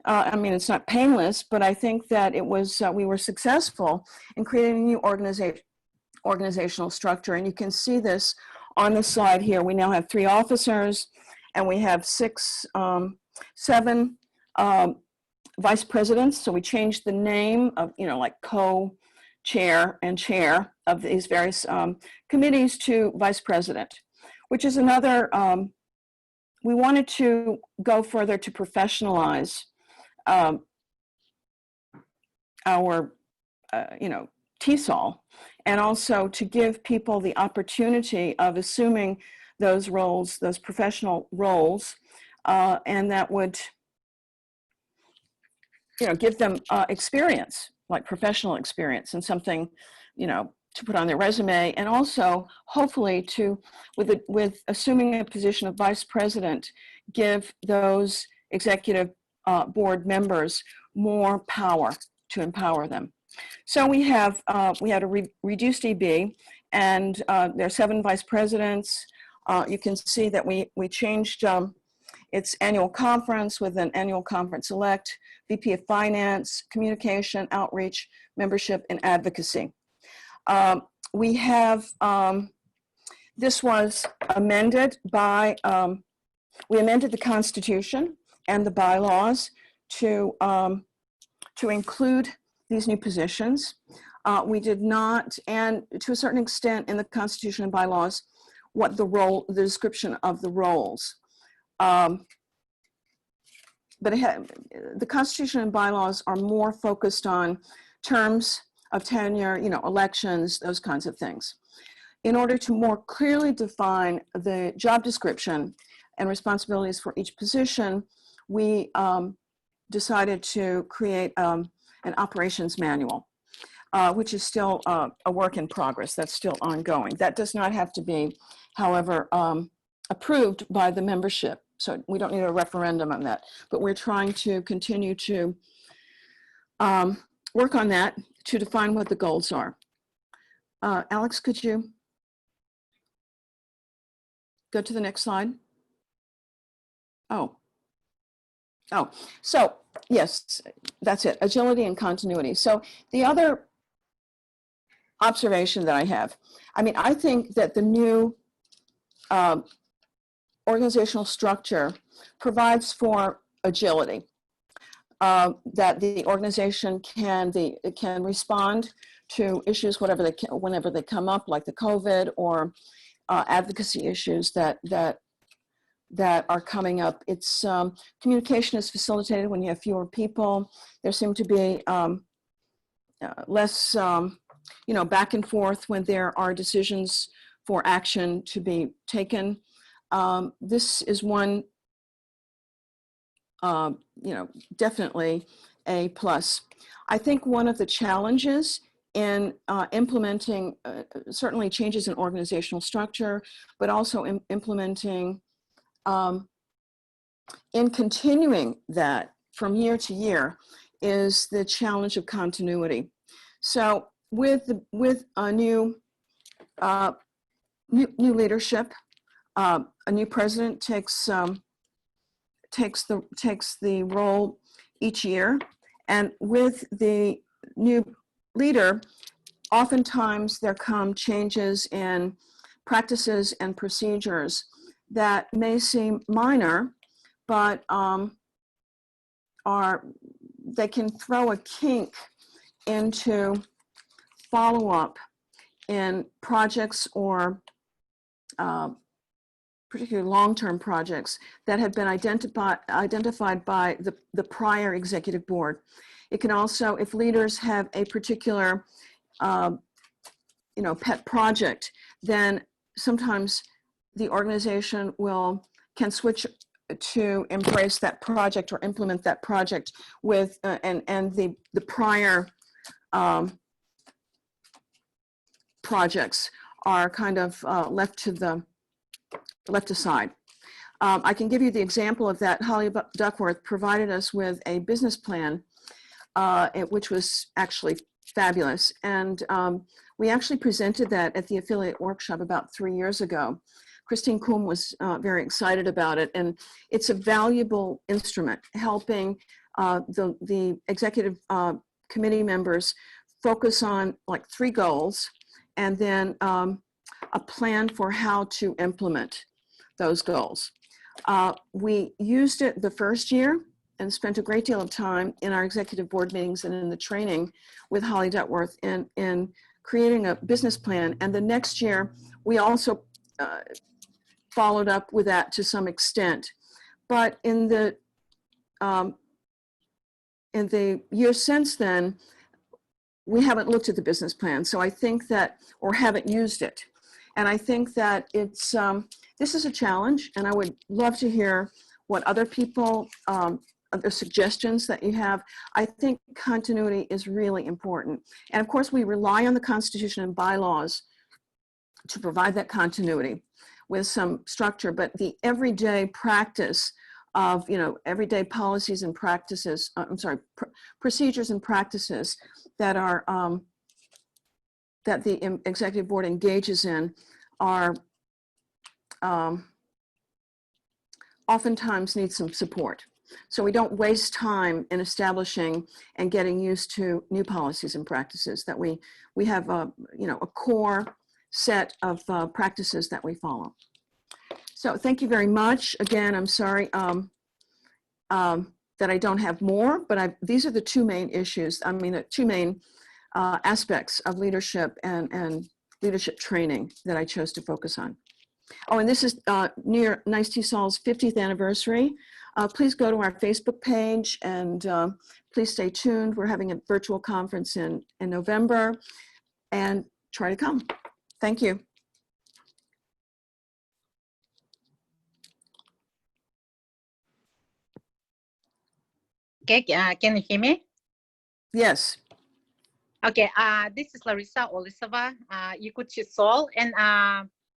I mean, it's not painless, but I think that it was, we were successful in creating a new organizational structure. And you can see this on the slide here. We now have 3 officers, and we have 7 vice presidents. So we changed the name of, like co-chair and chair of these various committees to vice president, which is another, we wanted to go further to professionalize our, TESOL, and also to give people the opportunity of assuming those roles, those professional roles, and that would, give them experience, like professional experience, and something, to put on their resume, and also hopefully to, with assuming a position of vice president, give those executive board members more power, to empower them. So we had a reduced EB, and there are 7 vice presidents. You can see that we changed its annual conference with an annual conference elect, VP of Finance, Communication, Outreach, Membership, and Advocacy. We have, this was amended by, we amended the Constitution and the bylaws to include these new positions. We did not, and to a certain extent in the Constitution and bylaws, what the description of the roles. But the Constitution and bylaws are more focused on terms of tenure, elections, those kinds of things. In order to more clearly define the job description and responsibilities for each position, we decided to create an operations manual, which is still a work in progress. That's still ongoing. That does not have to be, however, approved by the membership. so we don't need a referendum on that, but we're trying to continue to work on that to define what the goals are. Alex, could you go to the next slide? Oh, so yes, that's it, agility and continuity. So the other observation that I have, I mean, I think that the new organizational structure provides for agility, that the organization can respond to issues whenever they come up, like the COVID or advocacy issues that are coming up. It's communication is facilitated when you have fewer people. There seem to be less, back and forth when there are decisions for action to be taken. This is one, definitely a plus. I think one of the challenges in implementing certainly changes in organizational structure, but also implementing in continuing that from year to year is the challenge of continuity. So with a new leadership, a new president takes the role each year, and with the new leader, oftentimes there come changes in practices and procedures that may seem minor, but they can throw a kink into follow-up in projects or particularly long-term projects that have been identified by the prior executive board. It can also, if leaders have a particular pet project, then sometimes the organization can switch to embrace that project or implement that project with and the prior projects are kind of left aside. I can give you the example of that. Holly Duckworth provided us with a business plan, which was actually fabulous. And we actually presented that at the affiliate workshop about 3 years ago. Christine Kuhn was very excited about it. And it's a valuable instrument helping the executive committee members focus on like 3 goals and then a plan for how to implement those goals. We used it the first year and spent a great deal of time in our executive board meetings and in the training with Holly Duckworth in creating a business plan. And the next year, we also followed up with that to some extent. But in the years since then, we haven't looked at the business plan. So I think that, or haven't used it. And I think that it's, this is a challenge, and I would love to hear what other people, other suggestions that you have. I think continuity is really important. And of course, we rely on the Constitution and bylaws to provide that continuity with some structure, but the everyday practice of, everyday policies and practices, procedures and practices that are, that the executive board engages in are oftentimes need some support. So we don't waste time in establishing and getting used to new policies and practices, that we have a core set of practices that we follow. So thank you very much. Again, I'm sorry that I don't have more, but these are the 2 main issues. I mean, the 2 main aspects of leadership and leadership training that I chose to focus on. Oh, and this is near Nice TESOL's 50th anniversary. Please go to our Facebook page and please stay tuned. We're having a virtual conference in November, and try to come. Thank you. Okay, can you hear me? Yes. Okay, this is Larisa Olesova, Yakut TESOL, and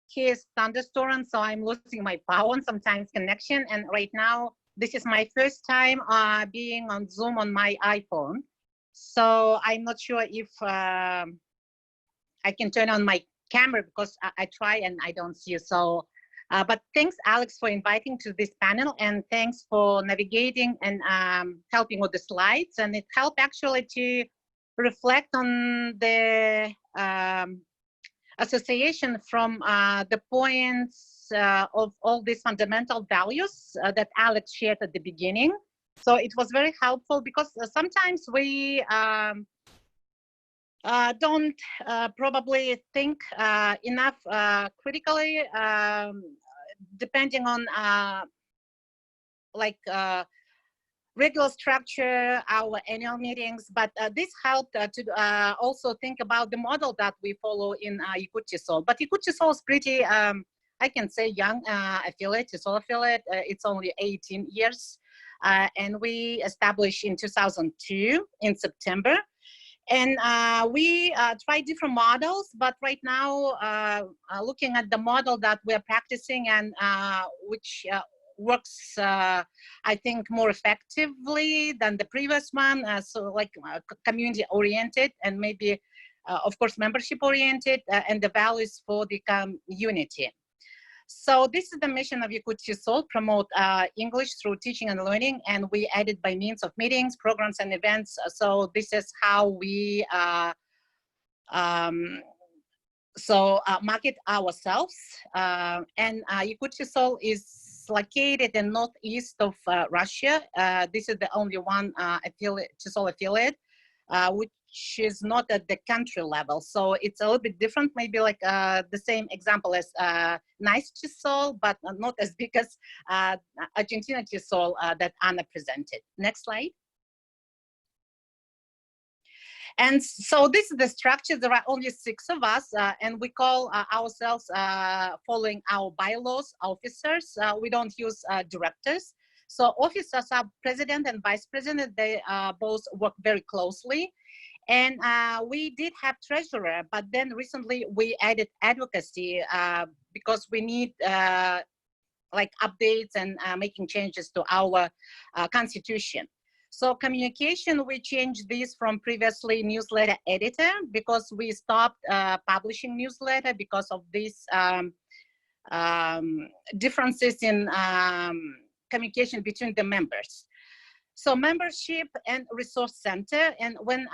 here's thunderstorm, so I'm losing my phone, sometimes connection. And right now, this is my first time being on Zoom on my iPhone. So I'm not sure if I can turn on my camera because I try and I don't see you. So, but thanks, Alex, for inviting to this panel, and thanks for navigating and helping with the slides. And it helped actually to reflect on the association from the points of all these fundamental values that Alex shared at the beginning. So it was very helpful because sometimes we don't probably think enough critically, depending on regular structure, our annual meetings, but this helped to also think about the model that we follow in Yakut TESOL. But Yakut TESOL is pretty, I can say, young affiliate, TESOL affiliate. It's only 18 years. And we established in 2002 in September. And we try different models, but right now, looking at the model that we're practicing and which works, I think, more effectively than the previous one. So like community oriented and maybe, of course, membership oriented and the values for the community. So this is the mission of Yakut TESOL, promote English through teaching and learning, and we added by means of meetings, programs, and events. So this is how we market ourselves. And Yakut TESOL is located in northeast of Russia. This is the only one TESOL affiliate, which is not at the country level. So it's a little bit different, maybe like the same example as Nice TESOL, but not as big as Argentina TESOL that Anna presented. Next slide. And so this is the structure. There are only 6 of us, and we call ourselves, following our bylaws, officers. We don't use directors. So officers are president and vice president. They both work very closely. And we did have treasurer, but then recently we added advocacy because we need like updates and making changes to our constitution. So communication, we changed this from previously newsletter editor because we stopped publishing newsletter because of these differences in communication between the members. So membership and resource center, and when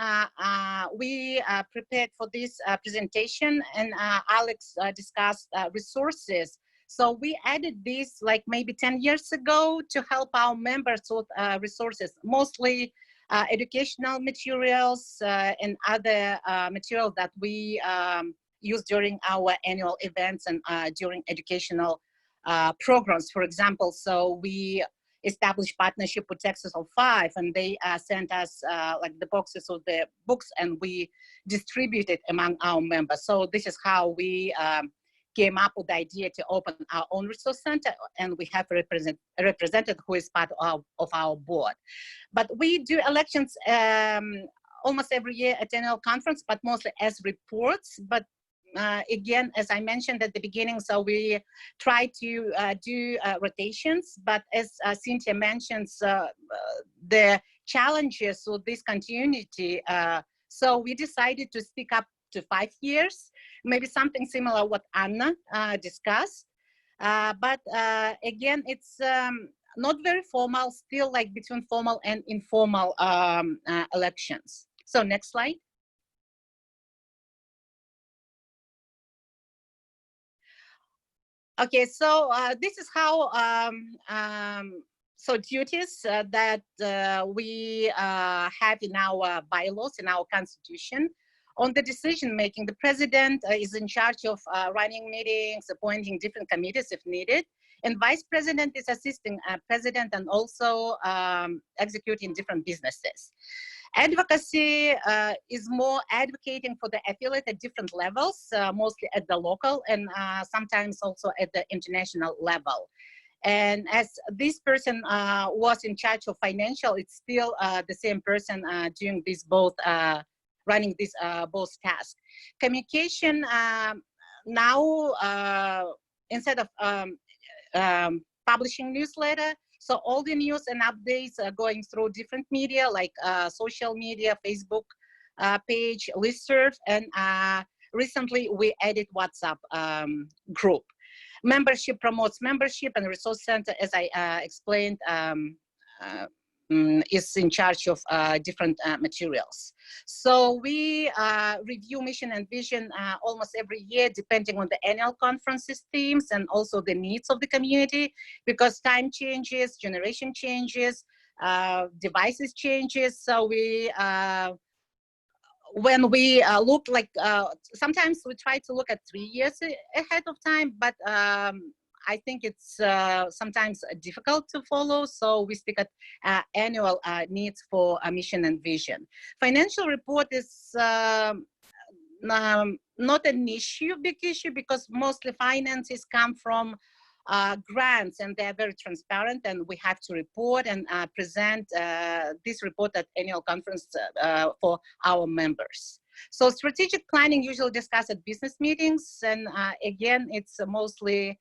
we prepared for this presentation and Alex discussed resources, so we added this like maybe 10 years ago to help our members with resources, mostly educational materials and other material that we use during our annual events and during educational programs, for example. So we established partnership with TESOL 5, and they sent us like the boxes of the books, and we distributed among our members. So this is how we came up with the idea to open our own resource center, and we have a representative who is part of our board. But we do elections almost every year at annual conference, but mostly as reports. But again, as I mentioned at the beginning, so we try to do rotations, but as Cynthia mentions, the challenges with this continuity, so we decided to stick up to 5 years, maybe something similar what Anna discussed. But again, it's not very formal, still like between formal and informal elections. So next slide. Okay, so this is how so duties that we have in our bylaws, in our constitution. On the decision making, the president is in charge of running meetings, appointing different committees if needed, and vice president is assisting president and also executing different businesses. Advocacy is more advocating for the affiliate at different levels, mostly at the local and sometimes also at the international level. And as this person was in charge of financial, it's still the same person doing this both, running this both tasks. Communication, now instead of publishing newsletter, so all the news and updates are going through different media like social media, Facebook page, listserv, and recently we added WhatsApp group. Membership promotes membership, and resource center, as I explained, is in charge of different materials. So we review mission and vision almost every year, depending on the annual conferences themes and also the needs of the community, because time changes, generation changes, devices changes. So we when we look like, sometimes we try to look at 3 years ahead of time, but I think it's sometimes difficult to follow. So we stick at annual needs for a mission and vision. Financial report is not an issue, big issue, because mostly finances come from grants, and they're very transparent, and we have to report and present this report at annual conference for our members. So strategic planning usually discussed at business meetings, and again, it's mostly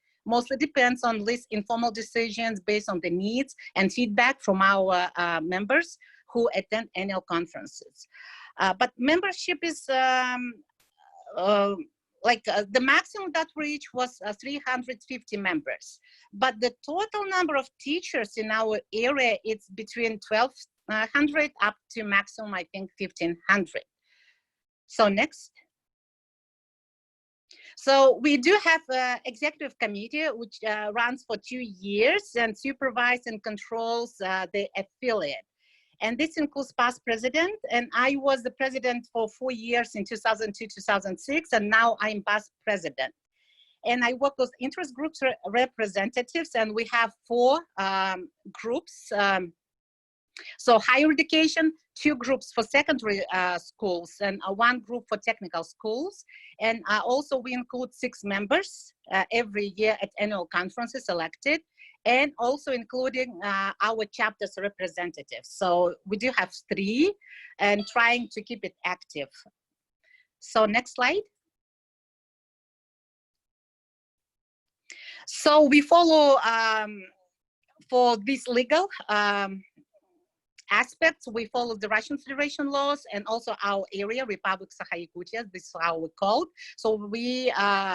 depends on these informal decisions based on the needs and feedback from our members who attend annual conferences. But membership is the maximum that we reached was 350 members, but the total number of teachers in our area, it's between 1,200 up to maximum, I think, 1,500. So next. So we do have an executive committee which runs for 2 years and supervises and controls the affiliate. And this includes past president, and I was the president for 4 years in 2002, 2006, and now I'm past president. And I work with interest groups representatives, and we have 4 groups. So higher education, 2 groups for secondary schools, and 1 group for technical schools. And also we include 6 members every year at annual conferences elected, and also including our chapter's representatives. So we do have 3 and trying to keep it active. So next slide. So we follow for this legal aspects, we follow the Russian Federation laws and also our area, Republic Sakha-Yakutia, this is how we call it. So we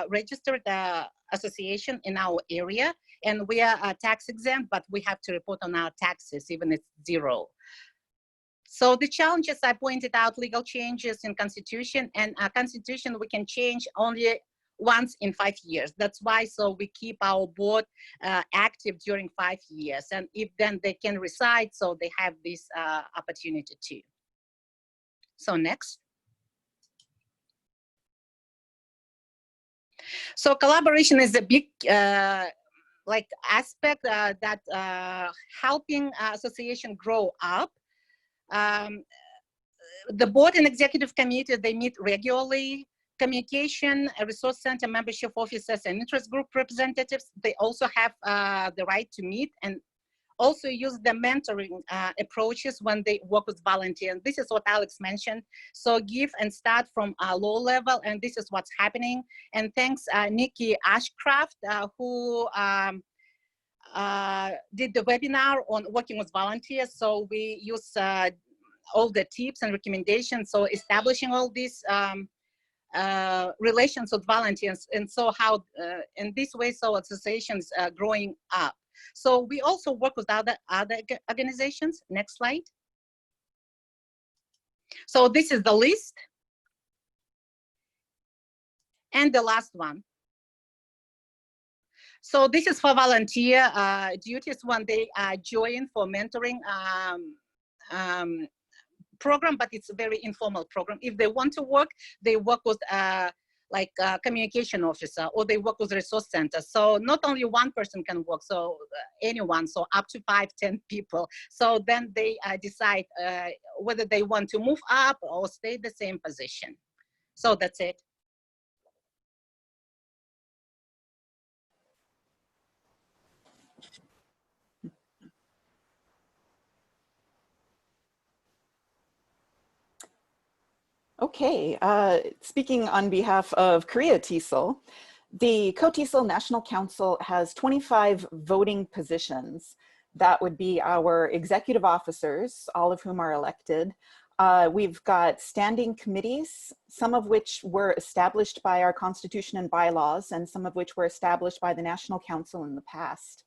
registered the association in our area, and we are tax exempt, but we have to report on our taxes, even if it's 0. So the challenges I pointed out, legal changes in constitution, and constitution we can change only once in 5 years. That's why, so we keep our board active during 5 years. And if then they can reside, so they have this opportunity too. So next. So collaboration is a big aspect that helping association grow up. The board and executive committee, they meet regularly. Communication, resource center membership officers and interest group representatives, they also have the right to meet and also use the mentoring approaches when they work with volunteers. This is what Alex mentioned. So give and start from a low level, and this is what's happening. And thanks Nikki Ashcraft, who did the webinar on working with volunteers. So we use all the tips and recommendations. So establishing all these relations with volunteers, and so how in this way, so associations growing up. So we also work with other organizations. Next slide. So this is the list, and the last one. So this is for volunteer duties when they join for mentoring program, but it's a very informal program. If they want to work, they work with communication officer, or they work with resource center. So not only one person can work, so anyone, so up to 5-10 people. So then they decide whether they want to move up or stay the same position. So that's it. Okay, speaking on behalf of Korea TESOL, the co-TESOL National Council has 25 voting positions. That would be our executive officers, all of whom are elected. We've got standing committees, some of which were established by our constitution and bylaws, and some of which were established by the National Council in the past.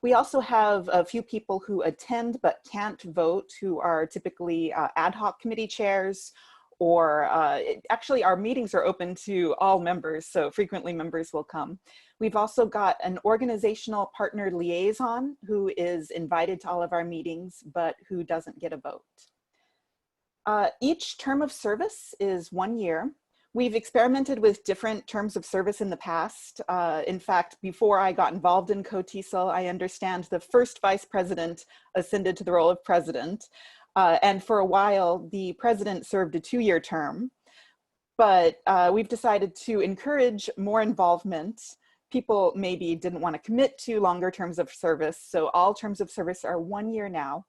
We also have a few people who attend but can't vote, who are typically ad hoc committee chairs, or actually our meetings are open to all members, so frequently members will come. We've also got an organizational partner liaison who is invited to all of our meetings, but who doesn't get a vote. Each term of service is 1 year. We've experimented with different terms of service in the past. In fact, before I got involved in co-TESOL, I understand the first vice president ascended to the role of president. And for a while, the president served a 2-year term. But we've decided to encourage more involvement. People maybe didn't want to commit to longer terms of service, so all terms of service are 1 year now.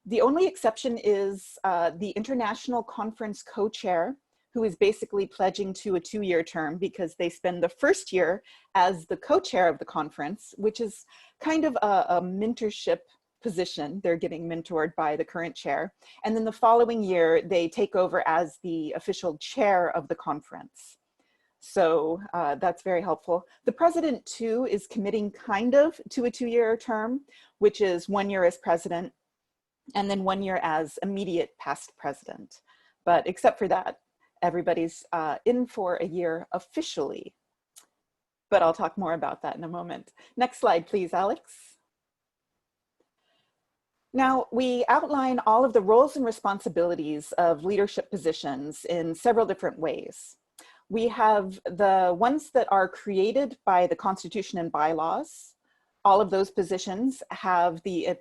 The only exception is the International Conference co-chair, who is basically pledging to a 2-year term because they spend the first year as the co-chair of the conference, which is kind of a mentorship position. They're getting mentored by the current chair. And then the following year, they take over as the official chair of the conference. So that's very helpful. The president too is committing kind of to a 2-year term, which is 1 year as president, and then 1 year as immediate past president. But except for that, everybody's in for a year officially. But I'll talk more about that in a moment. Next slide, please, Alex. Now, we outline all of the roles and responsibilities of leadership positions in several different ways. We have the ones that are created by the Constitution and bylaws. All of those positions have the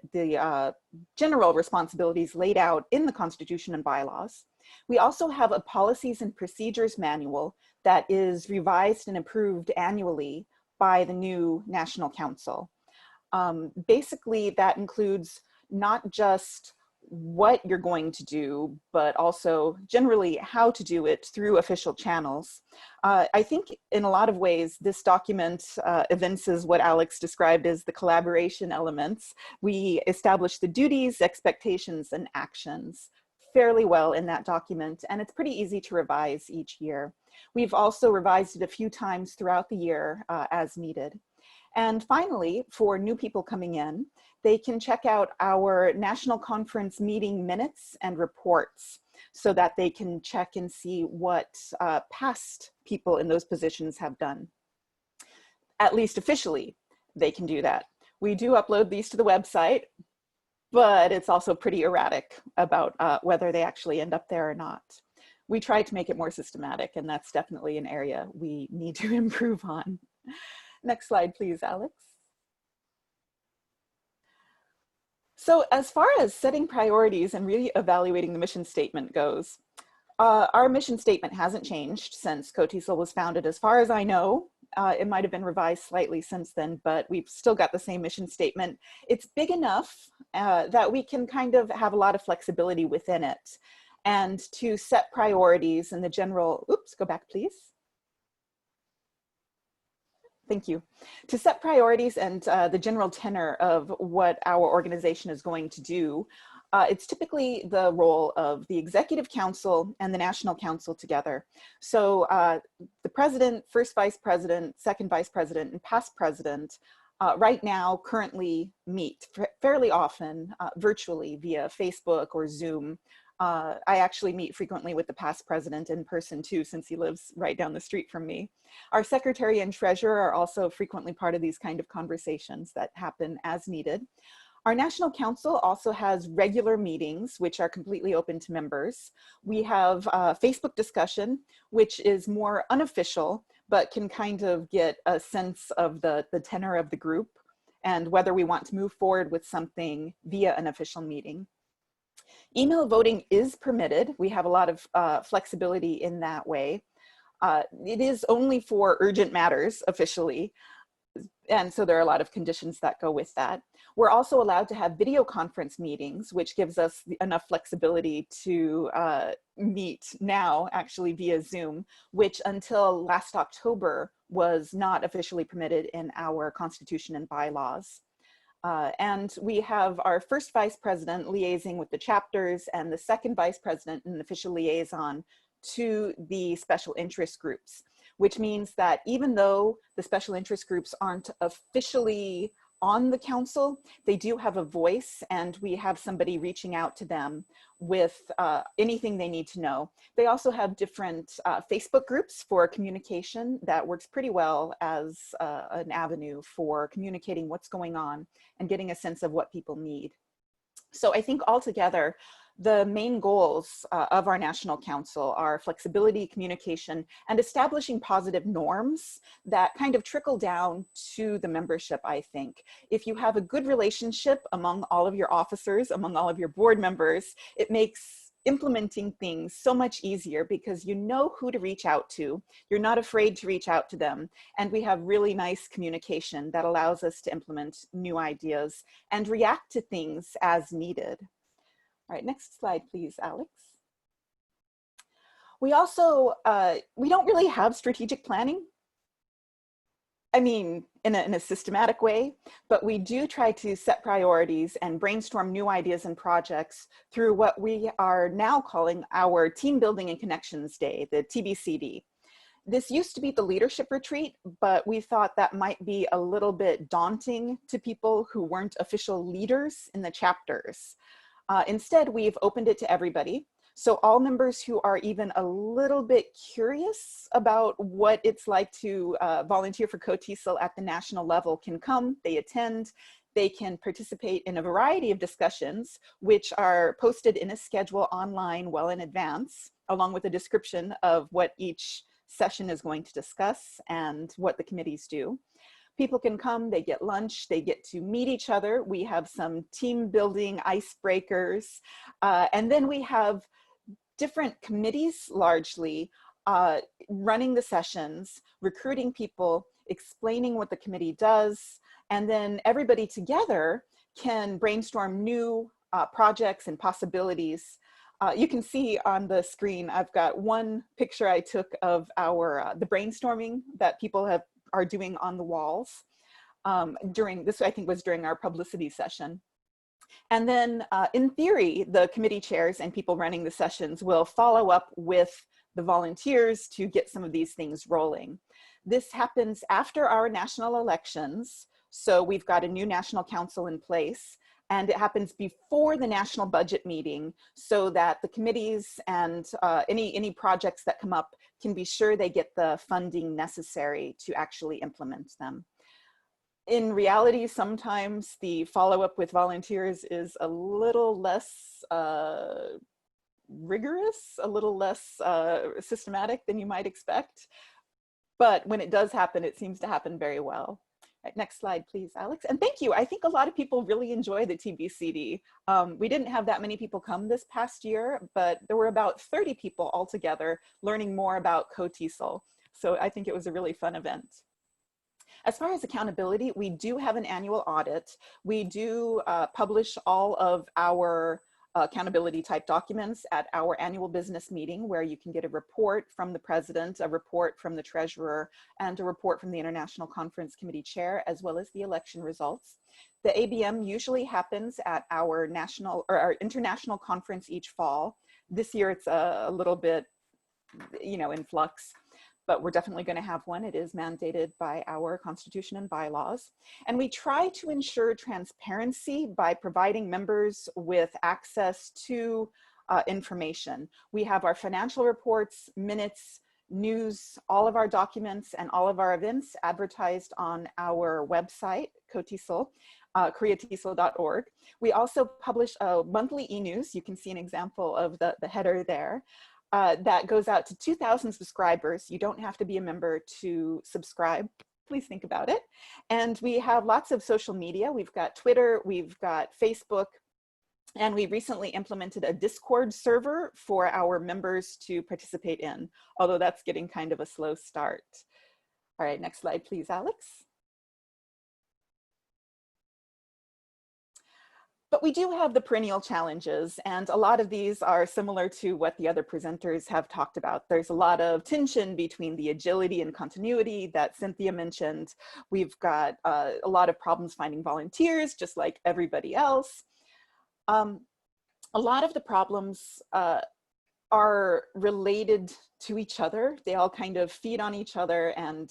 general responsibilities laid out in the Constitution and bylaws. We also have a policies and procedures manual that is revised and approved annually by the new National Council. Basically, that includes not just what you're going to do, but also generally how to do it through official channels. I think in a lot of ways, this document evinces what Alex described as the collaboration elements. We establish the duties, expectations, and actions fairly well in that document, and it's pretty easy to revise each year. We've also revised it a few times throughout the year as needed. And finally, for new people coming in, they can check out our national conference meeting minutes and reports so that they can check and see what past people in those positions have done. At least officially, they can do that. We do upload these to the website, but it's also pretty erratic about whether they actually end up there or not. We try to make it more systematic, and that's definitely an area we need to improve on. Next slide, please, Alex. So as far as setting priorities and really evaluating the mission statement goes, our mission statement hasn't changed since co-TESOL was founded, as far as I know. It might have been revised slightly since then, but we've still got the same mission statement. It's big enough that we can kind of have a lot of flexibility within it. And to set priorities and the general, oops, go back please. Thank you. To set priorities and the general tenor of what our organization is going to do, it's typically the role of the Executive Council and the National Council together. So the president, first vice president, second vice president, and past president right now currently meet fairly often virtually via Facebook or Zoom. I actually meet frequently with the past president in person too, since he lives right down the street from me. Our secretary and treasurer are also frequently part of these kind of conversations that happen as needed. Our National Council also has regular meetings, which are completely open to members. We have Facebook discussion, which is more unofficial, but can kind of get a sense of the tenor of the group and whether we want to move forward with something via an official meeting. Email voting is permitted. We have a lot of flexibility in that way. It is only for urgent matters officially. And so there are a lot of conditions that go with that. We're also allowed to have video conference meetings, which gives us enough flexibility to meet now actually via Zoom, which until last October was not officially permitted in our constitution and bylaws. And we have our first vice president liaising with the chapters and the second vice president an official liaison to the special interest groups, which means that even though the special interest groups aren't officially on the council, they do have a voice, and we have somebody reaching out to them with anything they need to know. They also have different Facebook groups for communication that works pretty well as an avenue for communicating what's going on and getting a sense of what people need. So I think altogether, the main goals of our National Council are flexibility, communication, and establishing positive norms that kind of trickle down to the membership, I think. If you have a good relationship among all of your officers, among all of your board members, it makes implementing things so much easier because you know who to reach out to. You're not afraid to reach out to them. And we have really nice communication that allows us to implement new ideas and react to things as needed. All right, next slide, please, Alex. We also, we don't really have strategic planning. I mean, in a systematic way, but we do try to set priorities and brainstorm new ideas and projects through what we are now calling our Team Building and Connections Day, the TBCD. This used to be the leadership retreat, but we thought that might be a little bit daunting to people who weren't official leaders in the chapters. Instead, we've opened it to everybody. So all members who are even a little bit curious about what it's like to volunteer for co-TESOL at the national level can come, they attend, they can participate in a variety of discussions, which are posted in a schedule online well in advance, along with a description of what each session is going to discuss and what the committees do. People can come, they get lunch, they get to meet each other. We have some team building icebreakers. And then we have different committees largely running the sessions, recruiting people, explaining what the committee does. And then everybody together can brainstorm new projects and possibilities. You can see on the screen, I've got one picture I took of our the brainstorming that people are doing on the walls during this, I think was during our publicity session. And then in theory, the committee chairs and people running the sessions will follow up with the volunteers to get some of these things rolling. This happens after our national elections. So we've got a new national council in place, and it happens before the national budget meeting so that the committees and any projects that come up can be sure they get the funding necessary to actually implement them. In reality, sometimes the follow-up with volunteers is a little less rigorous, a little less systematic than you might expect. But when it does happen, it seems to happen very well. Right, next slide, please, Alex. And thank you. I think a lot of people really enjoy the TBCD. We didn't have that many people come this past year, but there were about 30 people altogether learning more about co-TESOL. So I think it was a really fun event. As far as accountability, we do have an annual audit. We do publish all of our accountability type documents at our annual business meeting, where you can get a report from the president, a report from the treasurer, and a report from the International Conference Committee chair, as well as the election results. The ABM usually happens at our national or our international conference each fall. This year it's a little bit, you know, in flux, but we're definitely going to have one. It is mandated by our constitution and bylaws. And we try to ensure transparency by providing members with access to information. We have our financial reports, minutes, news, all of our documents and all of our events advertised on our website, co-TESOL, koreatesol.org. We also publish a monthly e-news. You can see an example of the header there. That goes out to 2,000 subscribers. You don't have to be a member to subscribe. Please think about it. And we have lots of social media. We've got Twitter, we've got Facebook, and we recently implemented a Discord server for our members to participate in, although that's getting kind of a slow start. All right, next slide, please, Alex. But we do have the perennial challenges, and a lot of these are similar to what the other presenters have talked about. There's a lot of tension between the agility and continuity that Cynthia mentioned. We've got a lot of problems finding volunteers, just like everybody else. A lot of the problems are related to each other. They all kind of feed on each other, and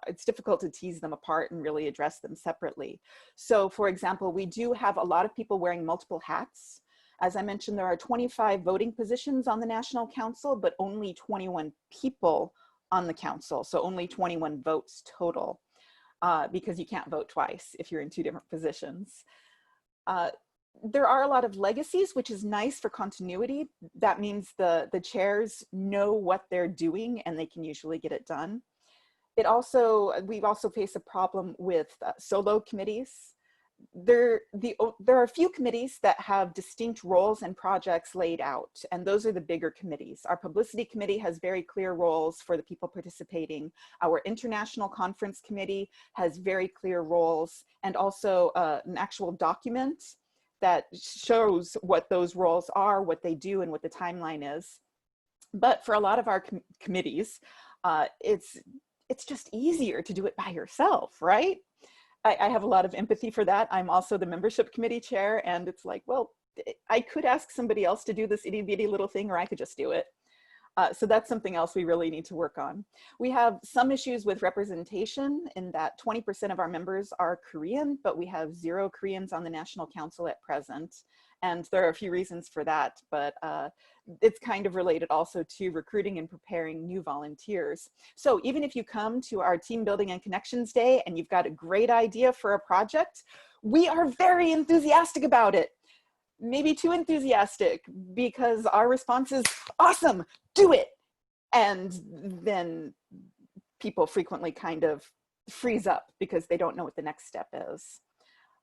it's difficult to tease them apart and really address them separately. So for example, we do have a lot of people wearing multiple hats. As I mentioned, there are 25 voting positions on the National Council, but only 21 people on the council. So only 21 votes total, because you can't vote twice if you're in 2 different positions. There are a lot of legacies, which is nice for continuity. That means the chairs know what they're doing and they can usually get it done. We also face a problem with solo committees. There are a few committees that have distinct roles and projects laid out, and those are the bigger committees. Our publicity committee has very clear roles for the people participating. Our international conference committee has very clear roles, and also an actual document that shows what those roles are, what they do, and what the timeline is. But for a lot of our committees, it's just easier to do it by yourself, right? I have a lot of empathy for that. I'm also the membership committee chair, and it's like, well, I could ask somebody else to do this itty bitty little thing, or I could just do it. So that's something else we really need to work on. We have some issues with representation in that 20% of our members are Korean, but we have 0 Koreans on the National Council at present. And there are a few reasons for that, but it's kind of related also to recruiting and preparing new volunteers. So even if you come to our team building and connections day and you've got a great idea for a project, we are very enthusiastic about it. Maybe too enthusiastic, because our response is awesome, do it. And then people frequently kind of freeze up because they don't know what the next step is.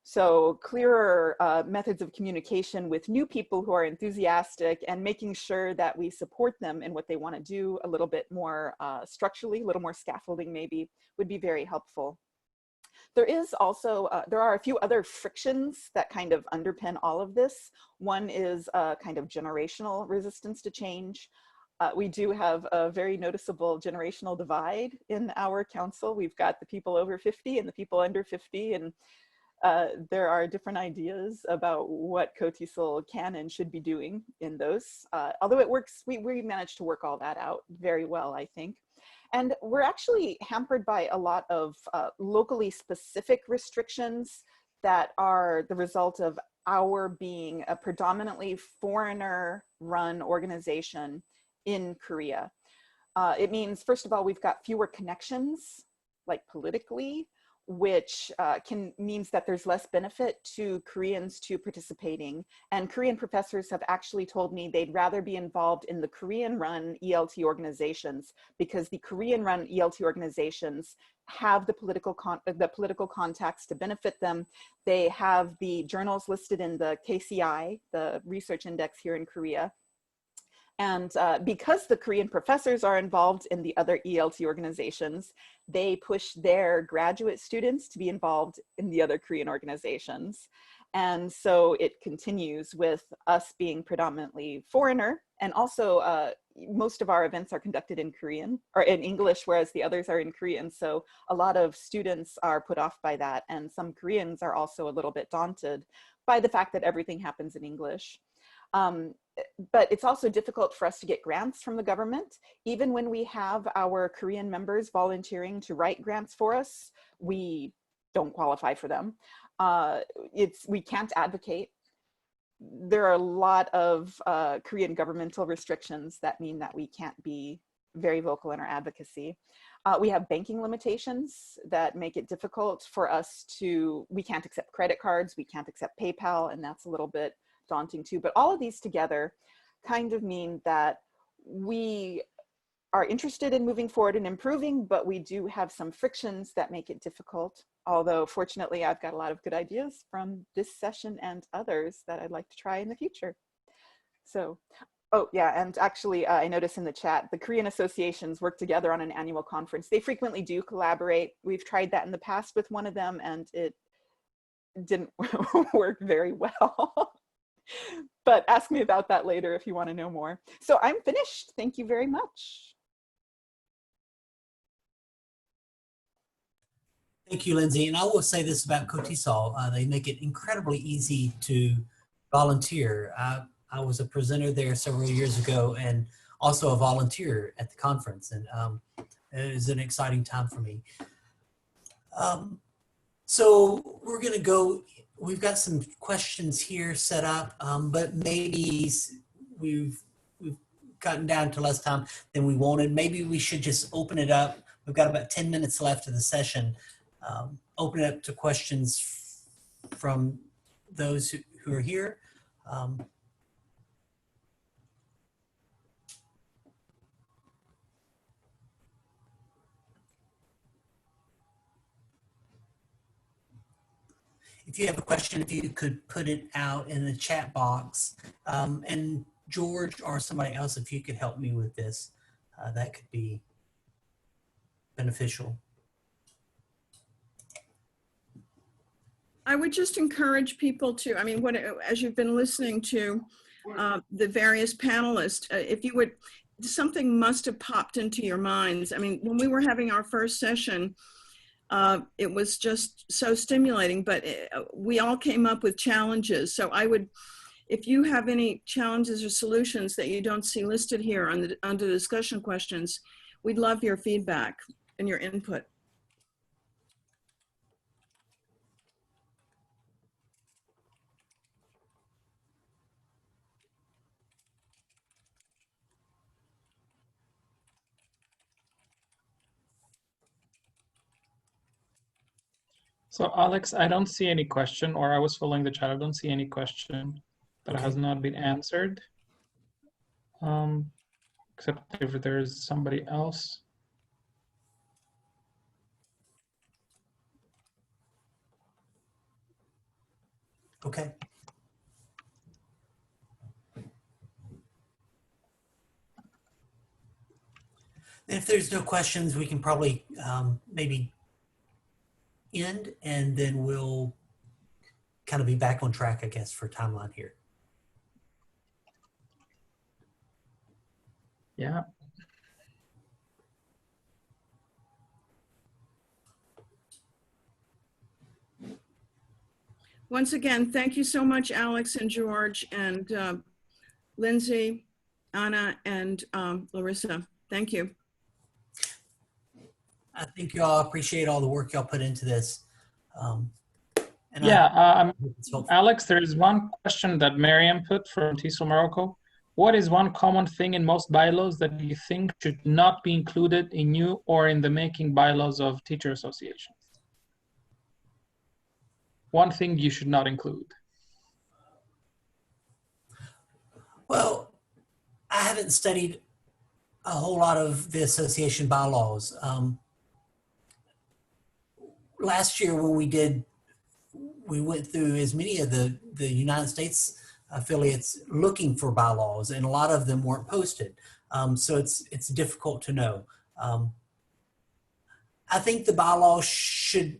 So clearer methods of communication with new people who are enthusiastic, and making sure that we support them in what they want to do a little bit more structurally, a little more scaffolding maybe, would be very helpful. There is also, there are a few other frictions that kind of underpin all of this. One is kind of generational resistance to change. We do have a very noticeable generational divide in our council. We've got the people over 50 and the people under 50, and there are different ideas about what TESOL can and should be doing in those. Although it works, we managed to work all that out very well, I think. And we're actually hampered by a lot of locally specific restrictions that are the result of our being a predominantly foreigner-run organization in Korea. It means, first of all, we've got fewer connections, like politically, which means that there's less benefit to Koreans to participating. And Korean professors have actually told me they'd rather be involved in the Korean-run ELT organizations, because the Korean-run ELT organizations have the political contacts to benefit them. They have the journals listed in the KCI, the research index here in Korea. And because the Korean professors are involved in the other ELT organizations, they push their graduate students to be involved in the other Korean organizations. And so it continues with us being predominantly foreigner, and also most of our events are conducted in Korean or in English, whereas the others are in Korean. So a lot of students are put off by that. And some Koreans are also a little bit daunted by the fact that everything happens in English. But it's also difficult for us to get grants from the government. Even when we have our Korean members volunteering to write grants for us, we don't qualify for them. We can't advocate. There are a lot of Korean governmental restrictions that mean that we can't be very vocal in our advocacy. We have banking limitations that make it difficult for us we can't accept credit cards, we can't accept PayPal, and that's a little bit daunting too. But all of these together kind of mean that we are interested in moving forward and improving, but we do have some frictions that make it difficult. Although fortunately, I've got a lot of good ideas from this session and others that I'd like to try in the future. So, oh yeah, and actually I noticed in the chat, the Korean associations work together on an annual conference. They frequently do collaborate. We've tried that in the past with one of them, and it didn't work very well. But ask me about that later if you want to know more. So I'm finished. Thank you very much. Thank you, Lindsay. And I will say this about TESOL. They make it incredibly easy to volunteer. I was a presenter there several years ago and also a volunteer at the conference. And it was an exciting time for me. So we're going to go, we've got some questions here set up, but maybe we've gotten down to less time than we wanted. Maybe we should just open it up. We've got about 10 minutes left of the session. Open it up to questions from those who are here. If you have a question, if you could put it out in the chat box. And George or somebody else, if you could help me with this, that could be beneficial. I would just encourage people to, I mean, as you've been listening to the various panelists, if you would, something must have popped into your minds. I mean, when we were having our first session, it was just so stimulating, but we all came up with challenges. So I would, if you have any challenges or solutions that you don't see listed here under the discussion questions, we'd love your feedback and your input. So Alex, I don't see any question, or I was following the chat. I don't see any question that has not been answered. Except if there's somebody else. Okay. If there's no questions, we can probably maybe end, and then we'll kind of be back on track, I guess, for timeline here. Yeah. Once again, thank you so much, Alex and George and Lindsay, Anna, and Larisa. Thank you. I think y'all appreciate all the work y'all put into this. Alex, there is one question that Miriam put from TESOL Morocco. What is one common thing in most bylaws that you think should not be included in new or in the making bylaws of teacher associations? One thing you should not include. Well, I haven't studied a whole lot of the association bylaws. Last year when we went through as many of the United States affiliates looking for bylaws, and a lot of them weren't posted. So it's difficult to know. I think the bylaws should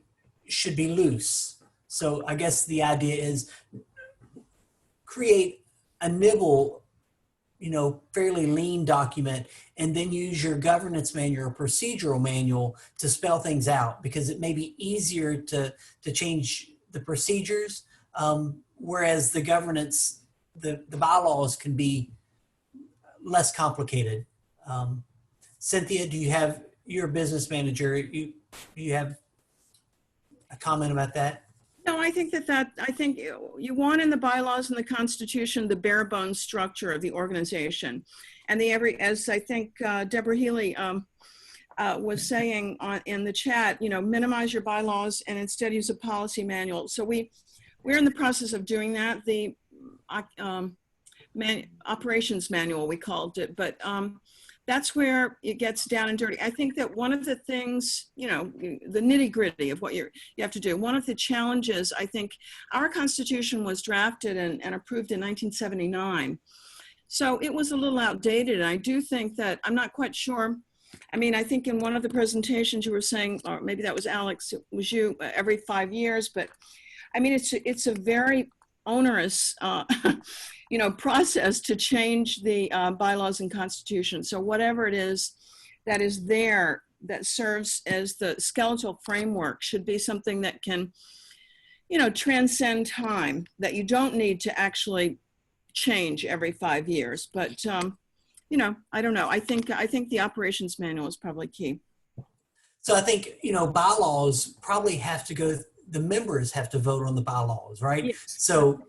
be loose. So I guess the idea is create a nibble, fairly lean document, and then use your governance manual or procedural manual to spell things out, because it may be easier to change the procedures, whereas the governance, the bylaws can be less complicated. Cynthia, you're a business manager, you have a comment about that? No, I think I think you want in the bylaws and the Constitution the bare bones structure of the organization, and as I think Deborah Healy was saying in the chat, minimize your bylaws and instead use a policy manual. So we're in the process of doing that. The operations manual, we called it, but that's where it gets down and dirty. I think that one of the things, the nitty gritty of what you have to do, one of the challenges, I think our Constitution was drafted and approved in 1979. So it was a little outdated. And I do think that, I'm not quite sure. I mean, I think in one of the presentations you were saying, or maybe that was Alex, it was you, every 5 years, but I mean, it's a very onerous, you know, process to change the bylaws and constitution. So whatever it is that is there that serves as the skeletal framework should be something that can, you know, transcend time, that you don't need to actually change every 5 years. But, you know, I don't know. I think the operations manual is probably key. So I think, you know, bylaws probably have to go, the members have to vote on the bylaws, right? Yes. So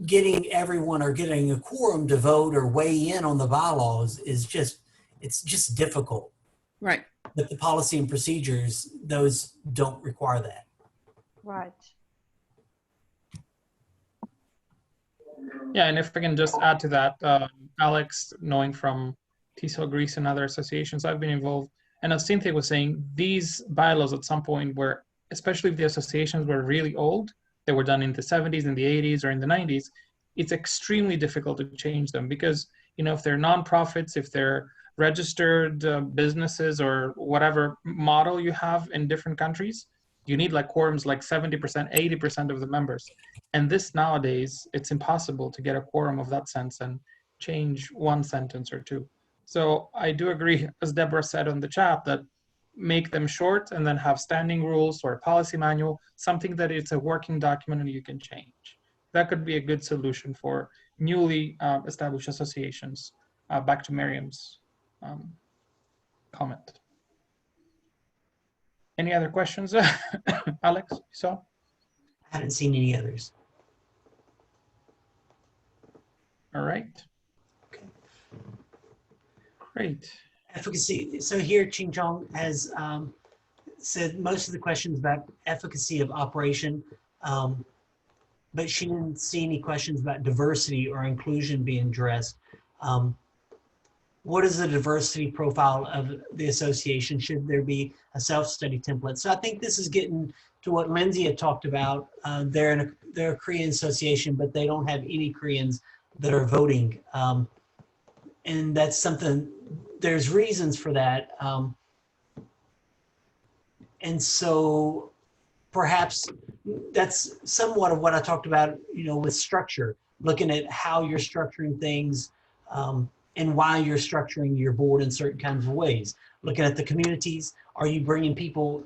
getting everyone or getting a quorum to vote or weigh in on the bylaws is just, it's just difficult. Right. But the policy and procedures, those don't require that. Right. Yeah, and if I can just add to that, Alex, knowing from TESOL Greece and other associations I've been involved, and as Cynthia was saying, these bylaws at some point were, especially if the associations were really old, they were done in the 70s, in the 80s, or in the 90s, it's extremely difficult to change them because, you know, if they're nonprofits, if they're registered businesses or whatever model you have in different countries, you need like quorums like 70%, 80% of the members. And this nowadays, it's impossible to get a quorum of that sense and change one sentence or two. So I do agree, as Deborah said on the chat, that make them short and then have standing rules or a policy manual, something that it's a working document and you can change. That could be a good solution for newly established associations. Back to Miriam's comment. Any other questions, Alex, you saw? I haven't seen any others. All right. Okay. Great. Efficacy. So here, Ching Chong has said most of the questions about efficacy of operation, but she didn't see any questions about diversity or inclusion being addressed. What is the diversity profile of the association? Should there be a self-study template? So I think this is getting to what Lindsay had talked about. They're a Korean association, but they don't have any Koreans that are voting. And that's something, there's reasons for that. And so perhaps that's somewhat of what I talked about, you know, with structure, looking at how you're structuring things and why you're structuring your board in certain kinds of ways. Looking at the communities, are you bringing people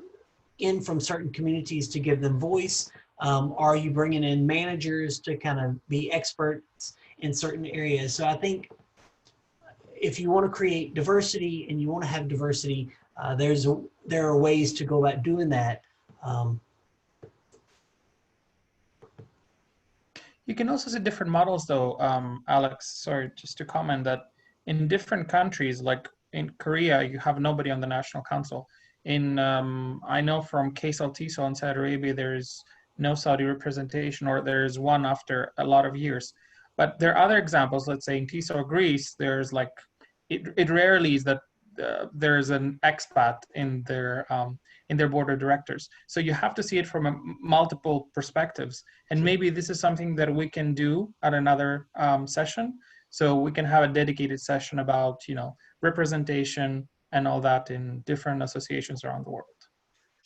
in from certain communities to give them voice? Are you bringing in managers to kind of be experts in certain areas? So I think if you want to create diversity and you want to have diversity, there are ways to go about doing that. You can also see different models though, Alex, sorry, just to comment that in different countries, like in Korea, you have nobody on the National Council. In, I know from TESOL in Saudi Arabia, there's no Saudi representation, or there's one after a lot of years. But there are other examples, let's say in TESOL Greece, there's like, it rarely is that there's an expat in their board of directors. So you have to see it from multiple perspectives. And maybe this is something that we can do at another session. So we can have a dedicated session about, you know, representation and all that in different associations around the world.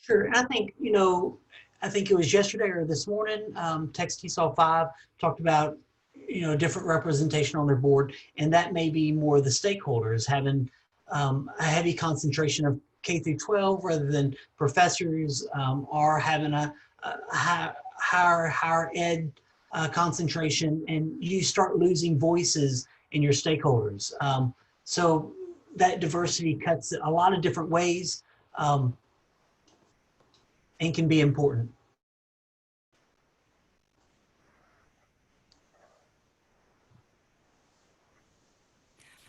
Sure, I think, you know, I think it was yesterday or this morning, Text TESOL 5 talked about, you know, different representation on their board, and that may be more the stakeholders having a heavy concentration of K through 12 rather than professors, or having a higher ed concentration, and you start losing voices in your stakeholders. So that diversity cuts a lot of different ways and can be important.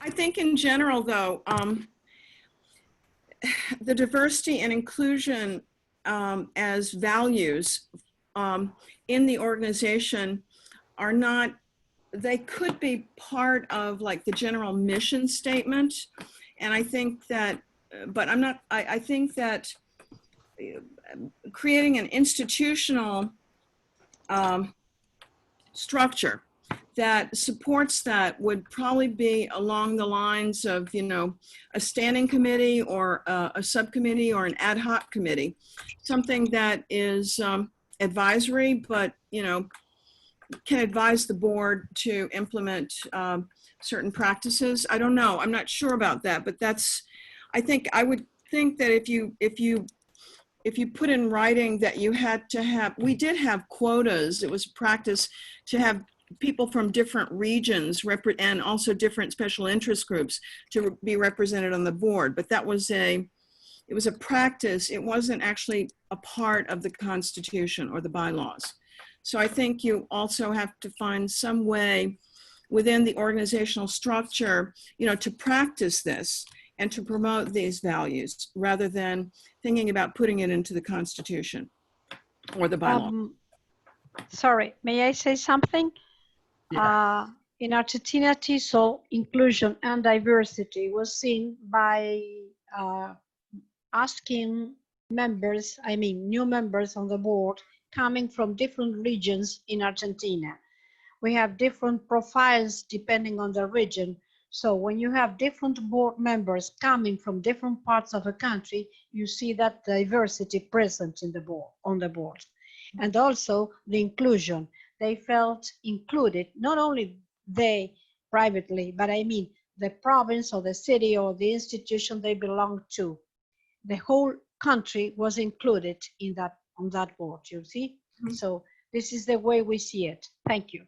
I think in general, though, the diversity and inclusion as values in the organization are not, they could be part of like the general mission statement. And I think that, but I'm not, I think that creating an institutional structure that supports that would probably be along the lines of, you know, a standing committee or a subcommittee or an ad hoc committee, something that is advisory, but, can advise the board to implement certain practices. I don't know. I'm not sure about that, but I would think that if you put in writing that you had to have, we did have quotas. It was practice to have people from different regions and also different special interest groups to be represented on the board. But it was a practice. It wasn't actually a part of the Constitution or the bylaws. So I think you also have to find some way within the organizational structure, to practice this and to promote these values rather than thinking about putting it into the Constitution or the bylaw. Sorry, may I say something? Yeah. In Argentina, TESOL, inclusion and diversity was seen by asking members, new members on the board coming from different regions in Argentina. We have different profiles depending on the region. So when you have different board members coming from different parts of the country, you see that diversity present in the board, on the board. And also the inclusion. They felt included, not only they privately, but the province or the city or the institution they belong to. The whole country was included in that, on that board, you see? Mm-hmm. So this is the way we see it. Thank you.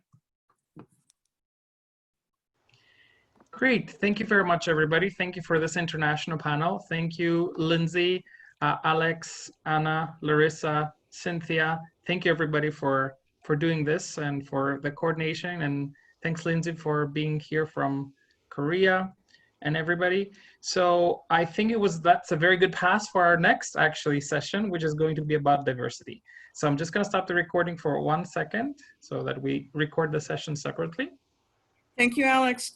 Great. Thank you very much, everybody. Thank you for this international panel. Thank you, Lindsay, Alex, Anna, Larisa, Cynthia. Thank you, everybody, for doing this and for the coordination. And thanks, Lindsay, for being here from Korea and everybody. So I think that's a very good pass for our next session, which is going to be about diversity. So I'm just going to stop the recording for 1 second so that we record the session separately. Thank you, Alex.